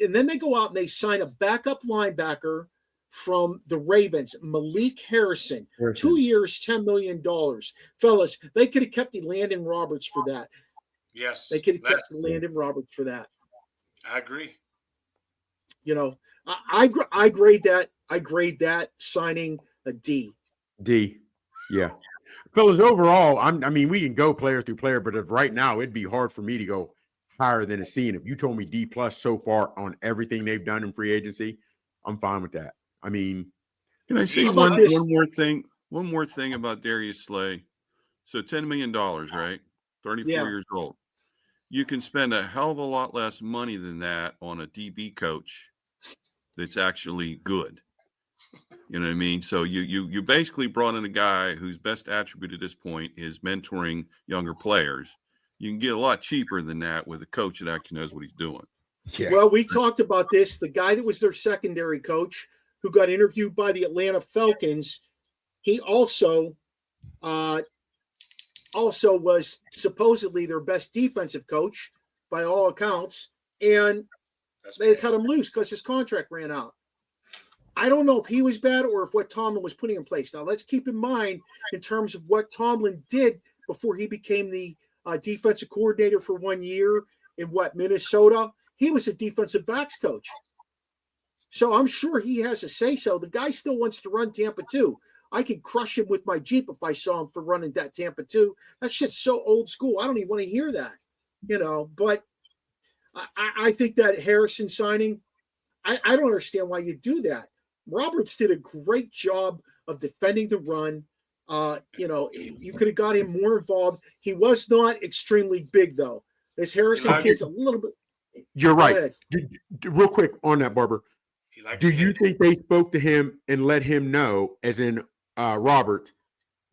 and then they go out and they sign a backup linebacker from the Ravens, Malik Harrison. 2 years, $10 million. Fellas, they could have kept the Landon Roberts for that. Yes. They could have kept the Landon Roberts for that. I agree. I grade that. I grade that signing a D. D. Yeah. Fellas, overall, I mean, we can go player through player, but right now it'd be hard for me to go higher than a C. And if you told me D+ so far on everything they've done in free agency, I'm fine with that. I mean, can I say one more thing? One more thing about Darius Slay. So $10 million, right? 34 years old. You can spend a hell of a lot less money than that on a DB coach that's actually good. You know what I mean? So you basically brought in a guy whose best attribute at this point is mentoring younger players. You can get a lot cheaper than that with a coach that actually knows what he's doing. Yeah. Well, we talked about this. The guy that was their secondary coach who got interviewed by the Atlanta Falcons, he also was supposedly their best defensive coach by all accounts, and they cut him loose because his contract ran out. I don't know if he was bad or if what Tomlin was putting in place. Now, let's keep in mind in terms of what Tomlin did before he became the defensive coordinator for 1 year in Minnesota. He was a defensive backs coach. So I'm sure he has a say-so. The guy still wants to run Tampa 2. I could crush him with my Jeep if I saw him for running that Tampa 2. That shit's so old school. I don't even want to hear that, But I think that Harrison signing, I don't understand why you do that. Roberts did a great job of defending the run. You could have got him more involved. He was not extremely big, though. This Harrison kid's a little bit. You're right. Real quick on that, Barber. Do you think they spoke to him and let him know, as in Robert,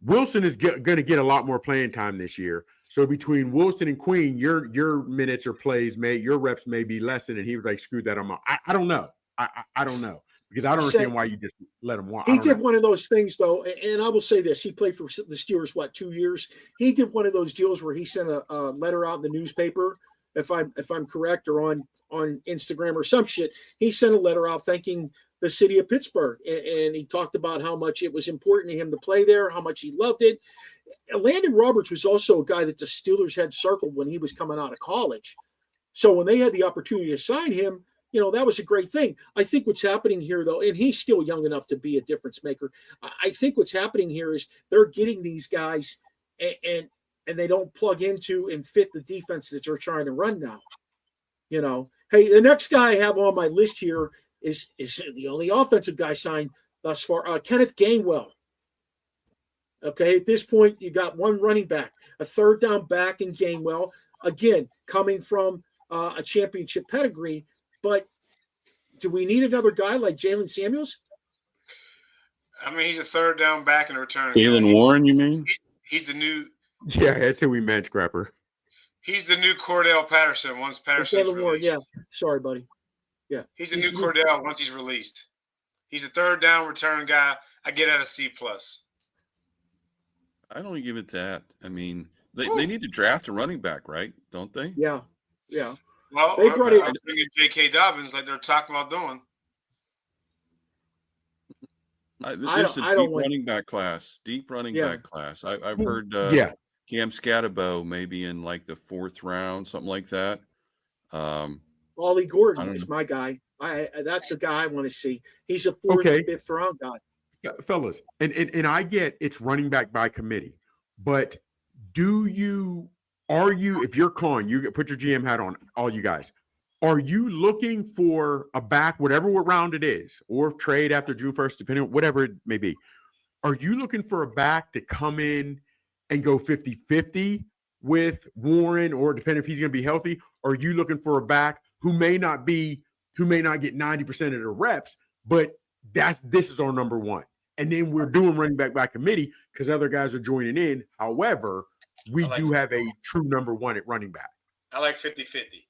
Wilson is going to get a lot more playing time this year. So between Wilson and Queen, your minutes or plays your reps may be lessened. And he was like, screw that. I don't know. I don't know. because I don't understand why you just let him walk. He did one of those things, though, and I will say this: he played for the Steelers 2 years. He did one of those deals where he sent a letter out in the newspaper, if I'm correct, or on Instagram or some shit. He sent a letter out thanking the city of Pittsburgh, and he talked about how much it was important to him to play there, how much he loved it. Landon Roberts was also a guy that the Steelers had circled when he was coming out of college. So when they had the opportunity to sign him, that was a great thing. I think what's happening here, though, and he's still young enough to be a difference maker. I think what's happening here is they're getting these guys and they don't plug into and fit the defense that they're trying to run now. Hey, the next guy I have on my list here is the only offensive guy signed thus far, Kenneth Gainwell. Okay, at this point, you got one running back, a third down back in Gainwell, again, coming from a championship pedigree. But do we need another guy like Jalen Samuels? I mean, he's a third down back in the return. Jalen Warren, you mean? He's the new. Yeah, that's who we meant, Scrapper. He's the new Cordell Patterson once Patterson's released. Warren, yeah. Sorry, buddy. Yeah. He's the new Cordell once he's released. He's a third down return guy. I get at a C+. I don't give it that. I mean, they need to draft a running back, right? Don't they? Yeah. Yeah. Well, they brought in J.K. Dobbins like they're talking about doing. There's a deep running back class. I've heard Cam Scatterbo maybe in like the 4th round, something like that. Ollie Gordon is my guy. That's the guy I want to see. He's a 4th, 5th round guy. Yeah, fellas, and I get it's running back by committee, but are you, if you're calling, you put your GM hat on, all you guys, are you looking for a back, whatever round it is, or trade after June 1st, depending on whatever it may be? Are you looking for a back to come in and go 50-50 with Warren, or depending if he's going to be healthy? Or are you looking for a back who may not get 90% of the reps, but this is our number one? And then we're doing running back by committee because other guys are joining in. However, we do have a true number one at running back. I like 50-50.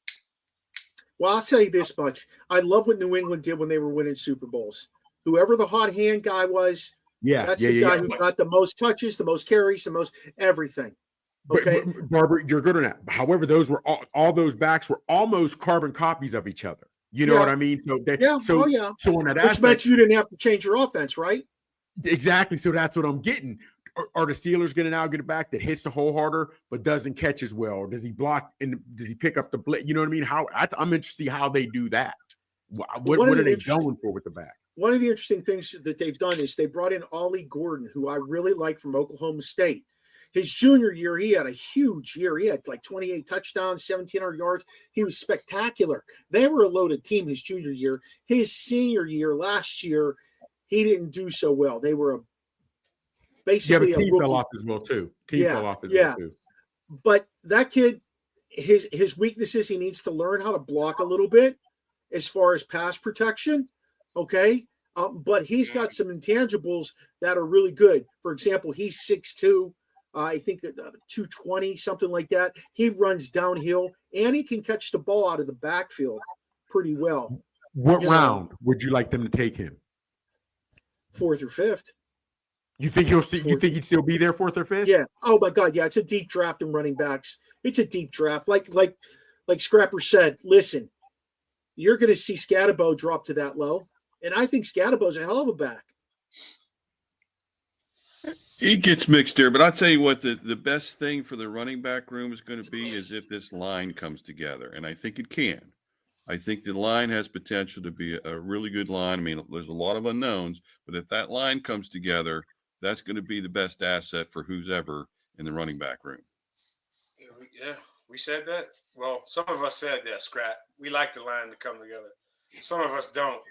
Well, I'll tell you this much. I love what New England did when they were winning Super Bowls. Whoever the hot hand guy was, that's the guy who got the most touches, the most carries, the most everything. Okay. But Barbara, you're good on that. However, those were all those backs were almost carbon copies of each other. You know what I mean? So So on that which meant you didn't have to change your offense, right? Exactly. So that's what I'm getting. Are the Steelers going to now get it back that hits the hole harder but doesn't catch as well? Or does he block and does he pick up the blitz? You know what I mean? I'm interested to see how they do that. What are they going for with the back? One of the interesting things that they've done is they brought in Ollie Gordon, who I really like from Oklahoma State. His junior year, he had a huge year. He had like 28 touchdowns, 1,700 yards. He was spectacular. They were a loaded team his junior year. His senior year, last year, he didn't do so well. They were basically a team fell off as well too. Well too. But that kid, his weaknesses, he needs to learn how to block a little bit as far as pass protection. Okay. But he's got some intangibles that are really good. For example, he's 6'2". I think that 220, something like that. He runs downhill and he can catch the ball out of the backfield pretty well. What round would you like them to take him? 4th or 5th. You think you think he'd still be there 4th or 5th? Yeah. Oh my God. Yeah. It's a deep draft in running backs. It's a deep draft. Like Scrapper said, listen, you're going to see Scatterbo drop to that low. And I think Scatterbo's a hell of a back. He gets mixed there, but I'll tell you what, the best thing for the running back room is going to be is if this line comes together. And I think it can. I think the line has potential to be a really good line. I mean, there's a lot of unknowns, but if that line comes together, that's going to be the best asset for who's ever in the running back room. Yeah, we said that. Well, some of us said that, Scrap. We like the line to come together. Some of us don't.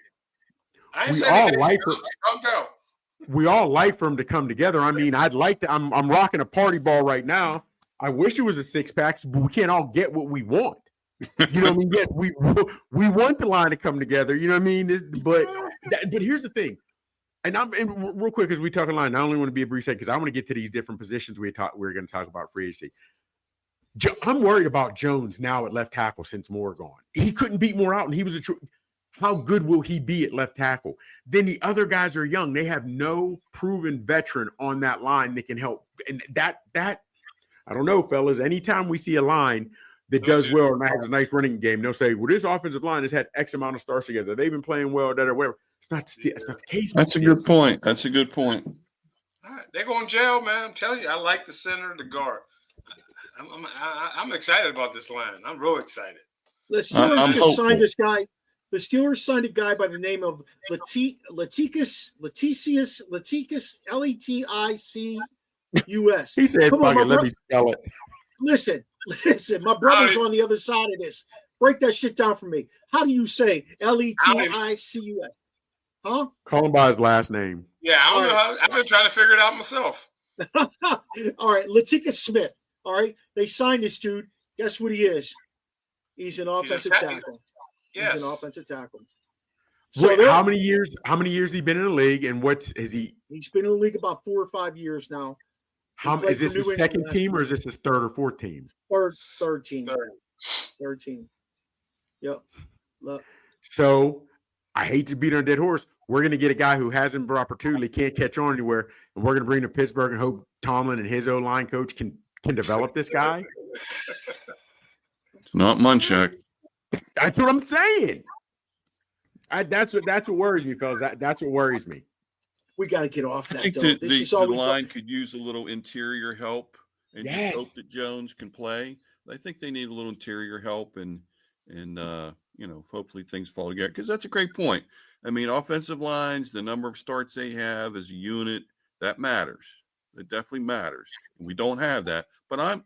We all like for them to come together. I mean, I'd like to. I'm rocking a party ball right now. I wish it was a 6-pack, but we can't all get what we want. You know what I mean? Yes, we want the line to come together. You know what I mean? But here's the thing, and real quick as we talk a line. I only want to be a brief second because I want to get to these different positions we're going to talk about free agency. I'm worried about Jones now at left tackle since Moore gone. He couldn't beat Moore out, and he was a true. How good will he be at left tackle? Then the other guys are young. They have no proven veteran on that line that can help. And that I don't know, fellas. Anytime we see a line that does well and has a nice running game, they'll say, well, this offensive line has had X amount of starts together. They've been playing well, that or whatever. It's not the case. That's a good point. That's a good point. All right. They're going to jail, man. I'm telling you, I like the center, the guard. I'm excited about this line. I'm real excited. The Steelers just signed this guy. The Steelers signed a guy by the name of Leticus, Leticus, He said, "Come on, let me spell it." Listen. My brother's on the other side of this. Break that shit down for me. How do you say Leticus? Huh? Call him by his last name. Yeah, I don't know how. I've been trying to figure it out myself. All right, Leticus Smith. All right, they signed this dude. Guess what he is? He's an offensive tackle. Yes. He's an offensive tackle. So wait, how many years has he been in the league, and he's been in the league about 4 or 5 years now. Is this his second team or is this his third or fourth team? Third team. Third team. Yep. Look. So I hate to beat on a dead horse. We're going to get a guy who hasn't been opportunity, can't catch on anywhere, and we're going to bring him to Pittsburgh and hope Tomlin and his O-line coach can develop this guy. It's not Munchak. That's what I'm saying. That's what worries me, fellas. That's what worries me. We got to get off that. I think the line could use a little interior help, and just hope that Jones can play. I think they need a little interior help, and hopefully things fall together. Because that's a great point. I mean, offensive lines, the number of starts they have as a unit, that matters. It definitely matters. We don't have that, but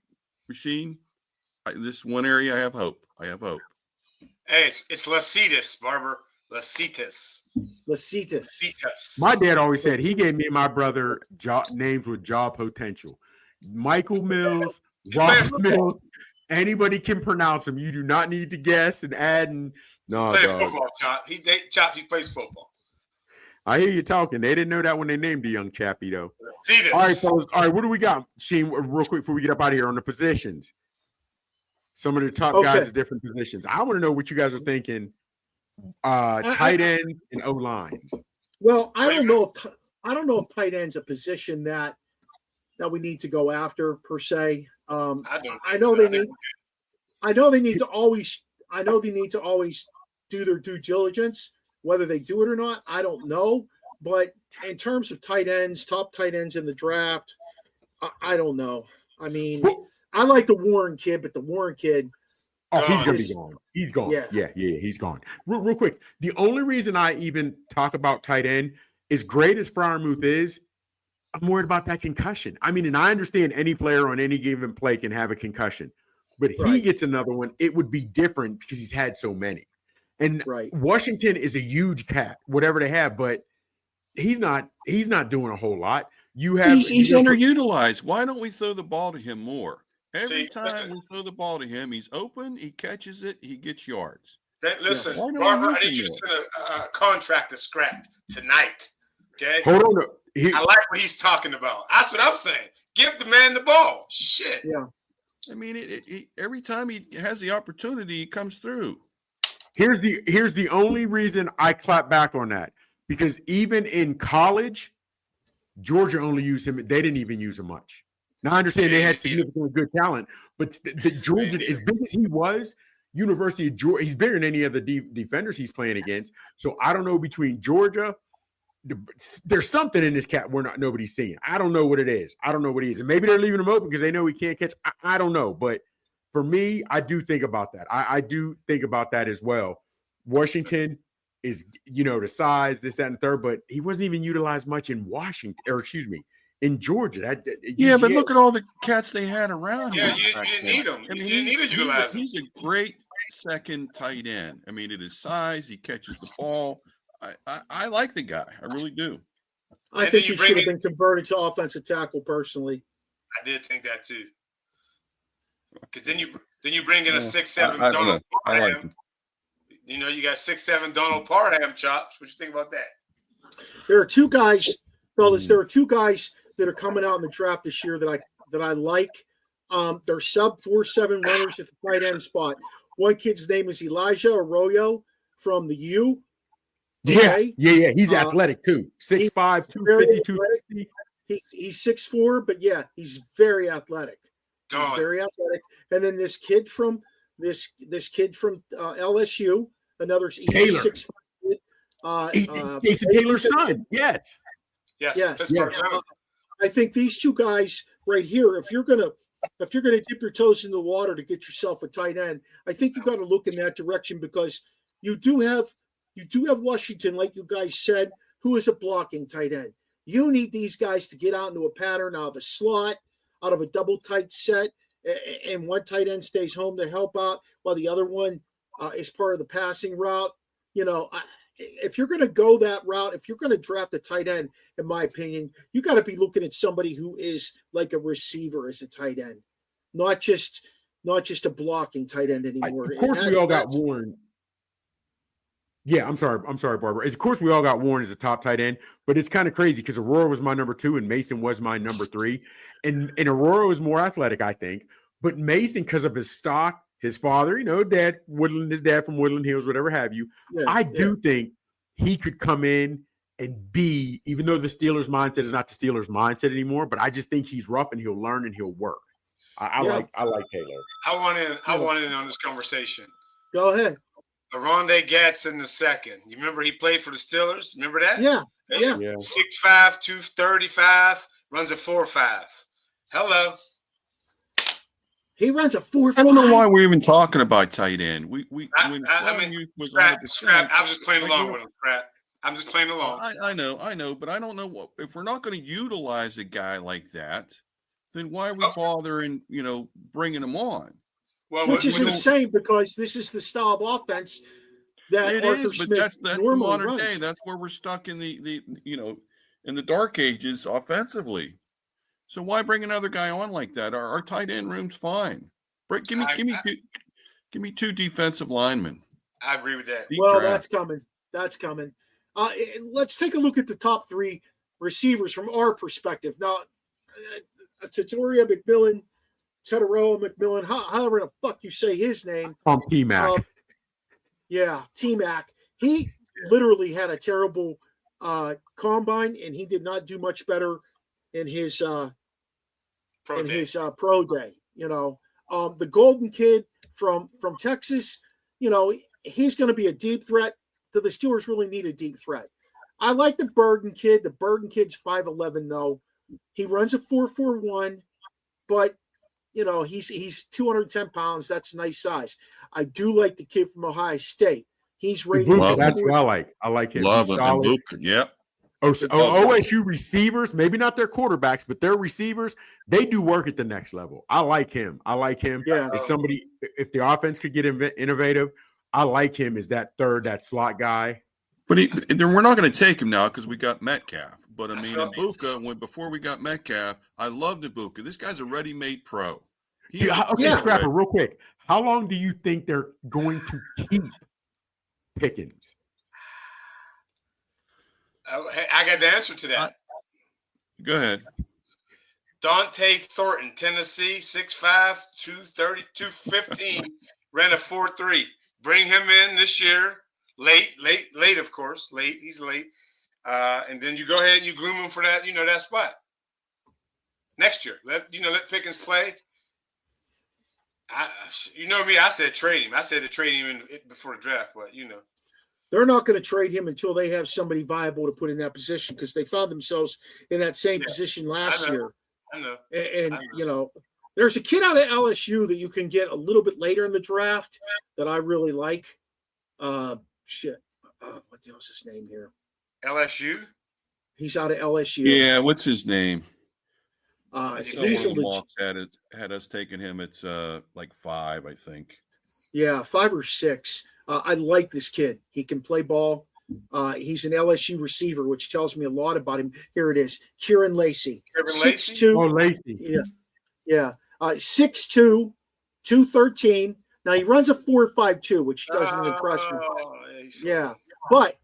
this one area I have hope. Hey, it's Lacetus, Barber. Lacetus. My dad always said he gave me and my brother names with job potential. Michael Mills, Robert Mills. Anybody can pronounce them. You do not need to guess and add. No, he plays football, Chop. He plays football. I hear you talking. They didn't know that when they named the young chappie, though. Lacetus. All right, fellas. All right, what do we got, Shane? Real quick before we get up out of here on the positions. Some of the top guys at different positions. I want to know what you guys are thinking. Tight ends and O lines. Well, I don't know if tight end's a position that we need to go after per se. I know they need to always do their due diligence. Whether they do it or not, I don't know. But in terms of tight ends, top tight ends in the draft, I don't know. I mean, I like the Warren kid, but the Warren kid. Oh, he's going to be gone. He's gone. Yeah, he's gone. Real quick, the only reason I even talk about tight end, as great as Freiermuth is, I'm worried about that concussion. I mean, and I understand any player on any given play can have a concussion, but he gets another one. It would be different because he's had so many. And Washington is a huge cat, whatever they have, but he's not doing a whole lot. He's underutilized. Why don't we throw the ball to him more? Every time we throw the ball to him, he's open, he catches it, he gets yards. Listen, Barbara, I need you to send a contract to scrap tonight. Okay? Hold on. I like what he's talking about. That's what I'm saying. Give the man the ball. Shit. Yeah. I mean, every time he has the opportunity, he comes through. Here's the only reason I clap back on that. Because even in college, Georgia only used him. They didn't even use him much. Now, I understand they had significantly good talent, but the Georgia, as big as he was, University of Georgia, he's bigger than any other defenders he's playing against. So I don't know, between Georgia, there's something in this cat nobody's seeing. I don't know what it is. I don't know what he is. And maybe they're leaving him open because they know he can't catch. I don't know. But for me, I do think about that. I do think about that as well. Washington is, the size, this, that, and third, but he wasn't even utilized much in in Georgia. But look at all the cats they had around him. Yeah, you didn't need him. I mean, you didn't need to utilize him. He's a great second tight end. I mean, at his size, he catches the ball. I like the guy. I really do. I think he should have been converted to offensive tackle personally. I did think that too. Because then you bring in a 6'7" Donald I like Parham. You got 6'7" Donald Parham chops. What you think about that? There are two guys, fellas. There are two guys that are coming out in the draft this year that I like. They're sub 4.7 runners at the tight end spot. One kid's name is Elijah Arroyo. from the U. Yeah. He's athletic too. 6'5", 250, 260. He's 6'4", but yeah, he's very athletic. He's very athletic. And then this kid from LSU, another Taylor. 6'5" kid. Jason Taylor's son. Yes. I think these two guys right here, if you're gonna dip your toes in the water to get yourself a tight end, I think you got to look in that direction, because you do have Washington, like you guys said, who is a blocking tight end. You need these guys to get out into a pattern out of the slot, out of a double tight set, and one tight end stays home to help out while the other one is part of the passing route. If you're going to go that route, if you're going to draft a tight end, in my opinion, you got to be looking at somebody who is like a receiver as a tight end, not just a blocking tight end anymore. Of course, we all got Warren. Yeah, I'm sorry, Barbara. Of course, we all got Warren as a top tight end, but it's kind of crazy because Aurora was my number 2 and Mason was my number 3. And Aurora was more athletic, I think. But Mason, because of his stock, his father, his dad from Woodland Hills, whatever have you, I do think he could come in and be, even though the Steelers' mindset is not the Steelers' mindset anymore, but I just think he's rough and he'll learn and he'll work. I like Taylor. I want in on this conversation. Go ahead. Aronde Gatson II. You remember he played for the Steelers? Remember that? Yeah. 6'5", 235, runs a 4.5. Hello. He runs a 4.5. I don't know why we're even talking about tight end. I was just playing along with him, Scrap. I'm just playing along. I know, but I don't know if we're not going to utilize a guy like that, then why are we bothering, bringing him on? Well, which is insane, because this is the style of offense that Arthur Smith that's normally modern runs. day. That's where we're stuck in the in the dark ages offensively. So why bring another guy on like that? Our tight end room's fine. Give me 2 defensive linemen. I agree with that. That's coming. Let's take a look at the top 3 receivers from our perspective. Now, Tatoria McMillan, Teteroa McMillan, however the fuck you say his name. T-Mac. T-Mac. He literally had a terrible combine, and he did not do much better in his pro day. The Golden Kid from Texas, he's going to be a deep threat. The Steelers really need a deep threat. I like the Bergen Kid. The Bergen Kid's 5'11", though. He runs a 4.41, but he's 210 pounds. That's a nice size. I do like the kid from Ohio State. He's rated. That's what I like. I like him. Love him. Yep. OSU receivers, maybe not their quarterbacks, but their receivers, they do work at the next level. I like him. Yeah. As somebody, if the offense could get innovative, I like him as that slot guy. But we're not going to take him now because we got Metcalf. But Ibuka, before we got Metcalf, I loved Ibuka. This guy's a ready-made pro. Scrapper, real quick. How long do you think they're going to keep Pickens? I got the answer to that. Go ahead. Dante Thornton, Tennessee, 6'5", 230, 215, ran a 4.3. Bring him in this year. Late, of course. Late. He's late. And then you go ahead and you groom him for that, that spot. Next year. Let Pickens play. Me, I said trade him. I said to trade him before the draft, but They're not going to trade him until they have somebody viable to put in that position, because they found themselves in that same position last year. I know. And there's a kid out of LSU that you can get a little bit later in the draft that I really like. What the hell's his name here? LSU? He's out of LSU. Yeah, what's his name? He's had us taking him. It's like 5, I think. Yeah, 5 or 6. I like this kid. He can play ball. He's an LSU receiver, which tells me a lot about him. Here it is. Kieran Lacey. 6'2". Oh, Lacey. Yeah. 6'2", 213. Now he runs a 4.52, which doesn't impress me. Yeah. But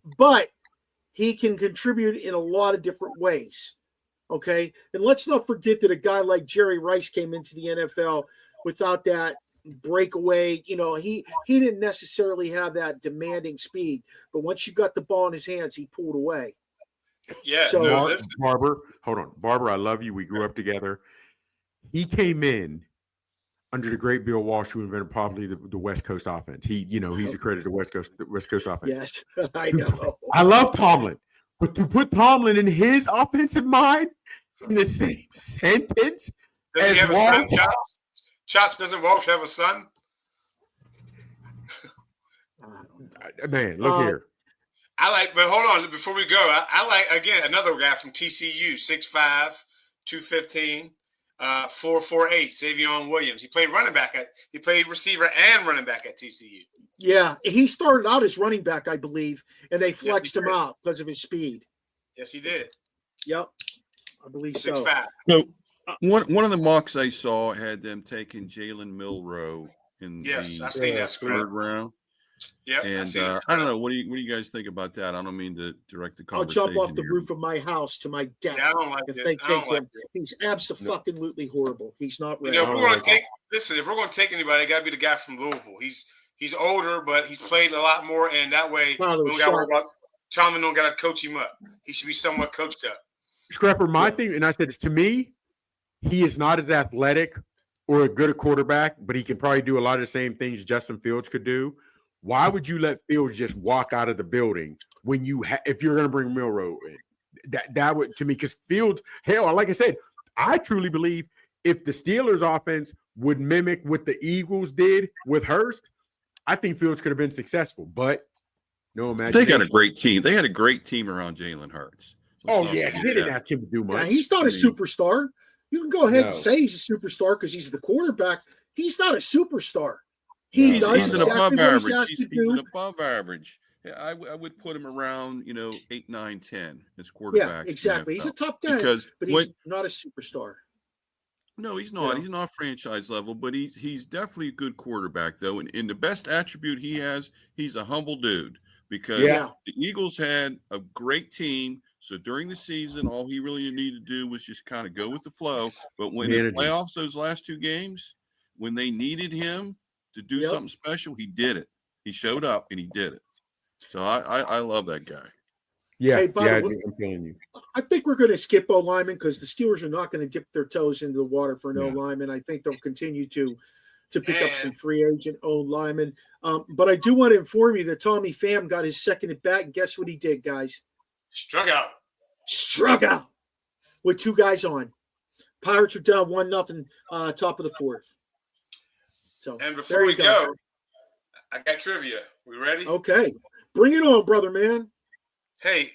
he can contribute in a lot of different ways. Okay. And let's not forget that a guy like Jerry Rice came into the NFL without that breakaway. He didn't necessarily have that demanding speed, but once you got the ball in his hands, he pulled away. Yeah. So Barber, hold on. Barber, I love you. We grew up together. He came in under the great Bill Walsh, who invented probably the West Coast offense. He's a credit to West Coast offense. Yes, I know. I love Tomlin, but to put Tomlin in his offensive mind in the same sentence does as he have a son, Chops? Chops, doesn't Walsh have a son? Man, look here. But hold on, before we go, I like, again, another guy from TCU, 6'5", 215, 4.48, Savion Williams. He played receiver and running back at TCU. Yeah, he started out as running back, I believe, and they flexed him out because of his speed. Yes, he did. Yep, I believe 6'5". So one of the mocks I saw had them taking Jalen Milroe in I've the seen that third round. Yeah, and I don't know. What do you guys think about that? I don't mean to direct the I'll conversation. jump off the roof of my house to my death if they take him. He's absolutely horrible. He's not ready. If we're going to take anybody, it got to be the guy from Louisville. He's older, but he's played a lot more, and that way we don't got to worry about Tomlin. Don't got to coach him up. He should be somewhat coached up. Scrapper, my thing, and I said this to me, he is not as athletic or a good quarterback, but he can probably do a lot of the same things Justin Fields could do. Why would you let Fields just walk out of the building when if you're going to bring Milroe in? That would, to me, because Fields, hell, like I said, I truly believe if the Steelers offense would mimic what the Eagles did with Hurst, I think Fields could have been successful, but no imagination. They got a great team. They had a great team around Jalen Hurts. Because they didn't ask him to do much. Yeah, he's not a superstar. You can go ahead and say he's a superstar because he's the quarterback. He's not a superstar. He's an above average. He's an above average. Yeah, I would put him around, 8, 9, 10 as quarterback. Yeah, exactly. He's a top 10, but he's not a superstar. No, he's not. He's not franchise level, but he's definitely a good quarterback, though. And the best attribute he has, he's a humble dude because the Eagles had a great team. So during the season, all he really needed to do was just kind of go with the flow. But when in the playoffs, those last 2 games, when they needed him to do something special, he did it. He showed up and he did it. So I love that guy. Yeah, hey, I'm feeling you. I think we're going to skip O lineman because the Steelers are not going to dip their toes into the water for an O lineman. I think they'll continue to pick up some free agent O linemen. But I do want to inform you that Tommy Pham got his second at bat, and guess what he did, guys? Struck out with 2 guys on. Pirates are down 1-0, top of the 4th. So, and before we go, I got trivia. We ready? Okay. Bring it on, brother, man. Hey,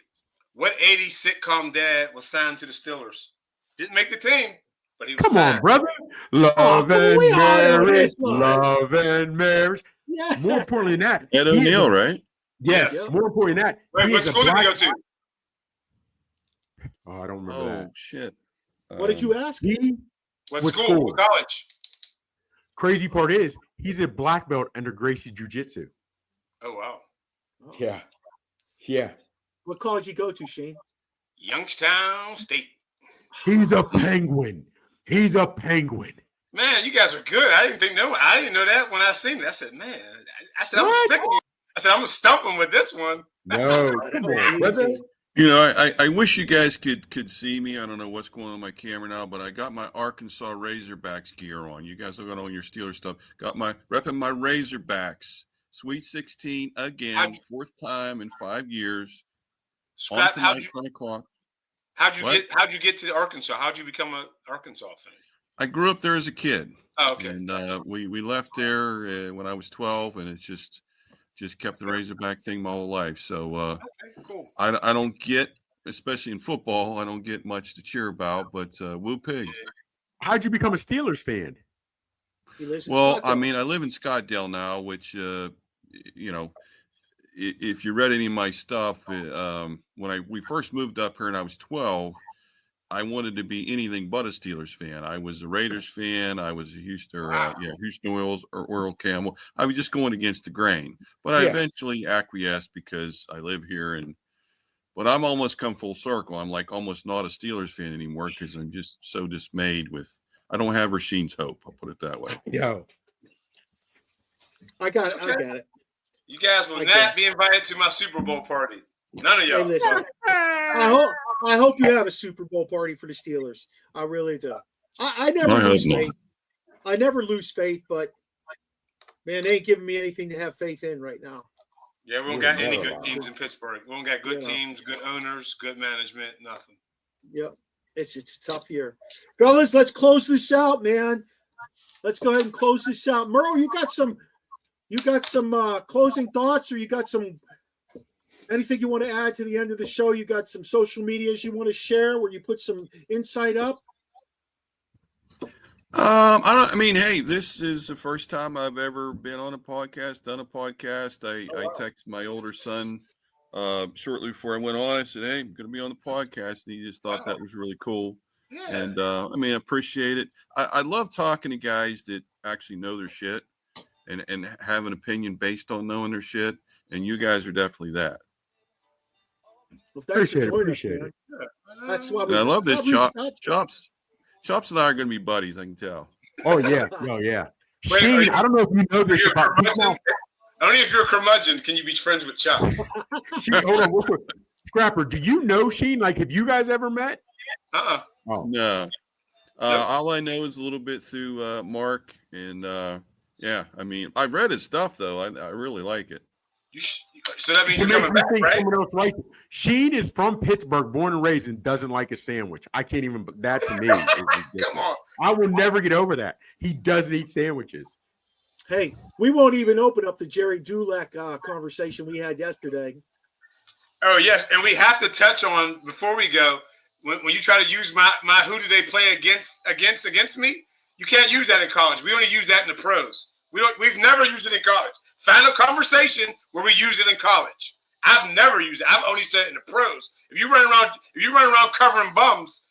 what 80s sitcom dad was signed to the Steelers? Didn't make the team, but he was signed. On, brother. Love and marriage. Yeah. More importantly than that. Ed O'Neill, right? Yes. Yep. More importantly than that. Wait, what school did he go to? Oh, I don't remember that. Oh, shit. What did you ask? What school? What college? Crazy part is he's a black belt under Gracie Jiu-Jitsu. Oh, wow. Yeah. Yeah. What college you go to, Shane? Youngstown State. He's a Penguin. Man, you guys are good. I didn't know that when I seen it. I said, man, I'm gonna stump him with this one. No, come on, brother. I wish you guys could see me. I don't know what's going on my camera now, but I got my Arkansas Razorbacks gear on. You guys have got on your Steelers stuff. Repping my Razorbacks. Sweet 16 again, 4th time in 5 years. Scrap, how'd you get to Arkansas? How'd you become an Arkansas fan? I grew up there as a kid. Oh, okay. And we left there when I was 12, and it's just kept the Razorback thing my whole life. So okay, cool. I don't get, especially in football, I don't get much to cheer about, but woo pig. How'd you become a Steelers fan? Well, I mean, I live in Scottsdale now, which, if you read any of my stuff, when we first moved up here and I was 12, I wanted to be anything but a Steelers fan. I was a Raiders fan. I was a Houston Oils or Oral Camel. I was just going against the grain, but I eventually acquiesced because I live here. But I'm almost come full circle. I'm like almost not a Steelers fan anymore because I'm just so dismayed with. I don't have Rasheed's hope. I'll put it that way. Yo, I got it. Okay. I got it. You guys will not be invited to my Super Bowl party. None of y'all. Hey, listen, I hope you have a Super Bowl party for the Steelers. I really do. I never lose faith. I never lose faith, but man, they ain't giving me anything to have faith in right now. Yeah, we don't got any good teams in Pittsburgh. We don't got good teams, good owners, good management, nothing. Yep. It's a tough year. Fellas, let's close this out, man. Let's go ahead and close this out. Merle, you got some closing thoughts, or you got anything you want to add to the end of the show? You got some social medias you want to share where you put some insight up? I mean, hey, this is the first time I've ever been on a podcast, done a podcast. I texted my older son shortly before I went on. I said, hey, I'm going to be on the podcast. And he just thought that was really cool. Yeah. And I mean, I appreciate it. I love talking to guys that actually know their shit and have an opinion based on knowing their shit. And you guys are definitely that. Well, appreciate it. That's why I love this. Chops and I are going to be buddies, I can tell. Oh, yeah. Oh, yeah. Sheen, I don't know if you know this about only if you're a curmudgeon can you be friends with Chops. Hold on, real quick. Scrapper, do you know Sheen? Like, have you guys ever met? Oh. No. All I know is a little bit through Mark. And, yeah, I mean, I've read his stuff, though. I really like it. So that means you're coming back, right? Sheen is from Pittsburgh, born and raised, and doesn't like a sandwich. I can't even. That to me, come on. I will never get over that. He doesn't eat sandwiches. Hey, we won't even open up the Jerry Dulac conversation we had yesterday. Oh yes, and we have to touch on before we go. When you try to use my who do they play against me? You can't use that in college. We only use that in the pros. We've never used it in college. Find a conversation where we use it in college. I've never used it. I've only said it in the pros. If you run around covering bums,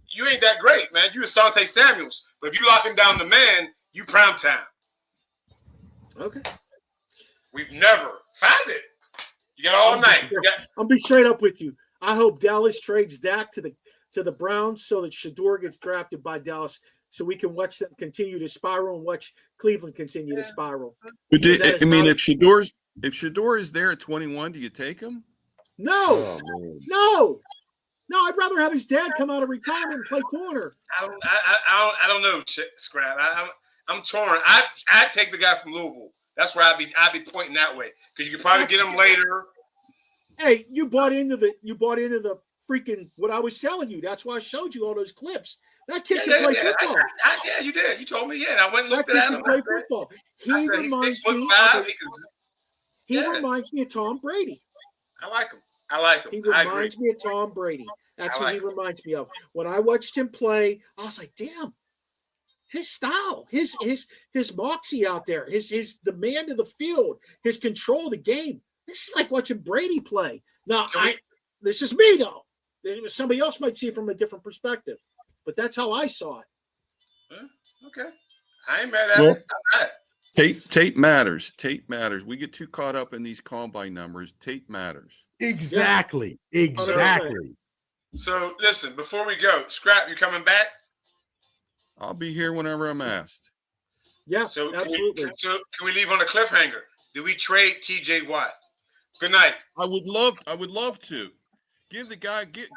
you ain't that great, man. You Asante Samuels. But if you locking down the man, you prime time. Okay. We've never found it. You got all night. I'll be straight up with you. I hope Dallas trades Dak to the Browns so that Shador gets drafted by Dallas, so we can watch them continue to spiral and watch Cleveland continue to spiral. But if Shador is there at 21, do you take him? No, no. I'd rather have his dad come out of retirement and play corner. I don't know, Scrap. I'm torn. I'd take the guy from Louisville. That's where I'd be pointing that way because you could probably get him later. Hey, you bought into the freaking what I was selling you. That's why I showed you all those clips. That kid can play football. Yeah, you did. You told me. Yeah, and I went and looked at him. Play football. He reminds me of Tom Brady. I like him. He reminds me of Tom Brady. That's what he reminds me of. When I watched him play, I was like, damn, his style, his moxie out there, his demand of the field, his control of the game. This is like watching Brady play. Now, this is me though. Somebody else might see it from a different perspective, but that's how I saw it. Okay, I ain't mad at it. Tape matters. Tape matters. We get too caught up in these combine numbers. Tape matters. Exactly. Yeah. Exactly. So listen, before we go, Scrap, you coming back? I'll be here whenever I'm asked. Yeah, so absolutely. Can we leave on a cliffhanger? Do we trade TJ Watt? Good night. I would love to. Give the guy get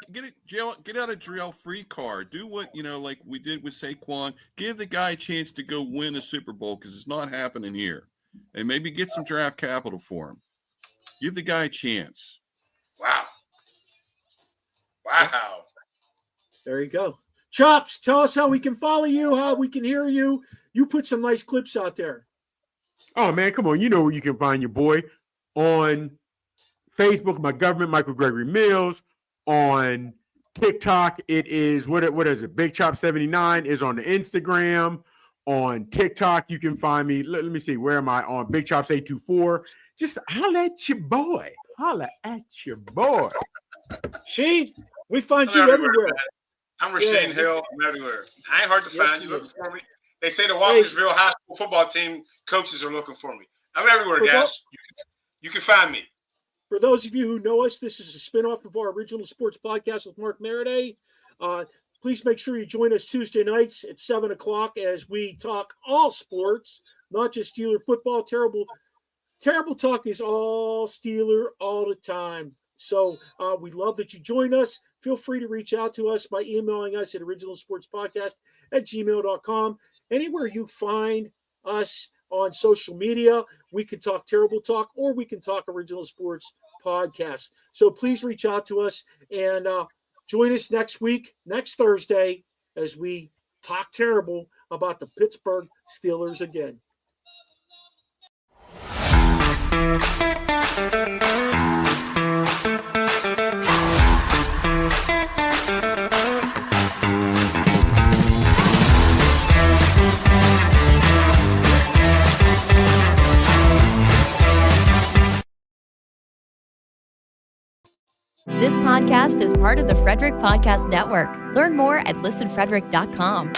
out of jail free card. Do what like we did with Saquon. Give the guy a chance to go win a Super Bowl because it's not happening here, and maybe get some draft capital for him. Give the guy a chance. Wow. There you go. Chops, tell us how we can follow you, how we can hear you. You put some nice clips out there. Oh man, come on! You know where you can find your boy on Facebook, my government, Michael Gregory Mills. On TikTok, it is what is it? Big Chop 79 is on the Instagram. On TikTok, you can find me. Let me see, where am I? On Big Chops 824. Just holla at your boy. Shane, we find you everywhere. Man. I'm Rasheen Hill. I'm everywhere. I ain't hard to find. You looking for me? They say the Walkersville High School football team coaches are looking for me. I'm everywhere, guys. You can find me. For those of you who know us, this is a spinoff of our original sports podcast with Mark Maraday. Please make sure you join us Tuesday nights at 7 o'clock as we talk all sports not just Steeler football. Terrible talk is all Steeler all the time. So we love that you join us. Feel free to reach out to us by emailing us at originalsportspodcast@gmail.com. Anywhere you find us on social media, we can talk Terrible Talk or we can talk Original Sports Podcast. So please reach out to us and join us next week, next Thursday, as we talk terrible about the Pittsburgh Steelers again. This podcast is part of the Frederick Podcast Network. Learn more at listenfrederick.com.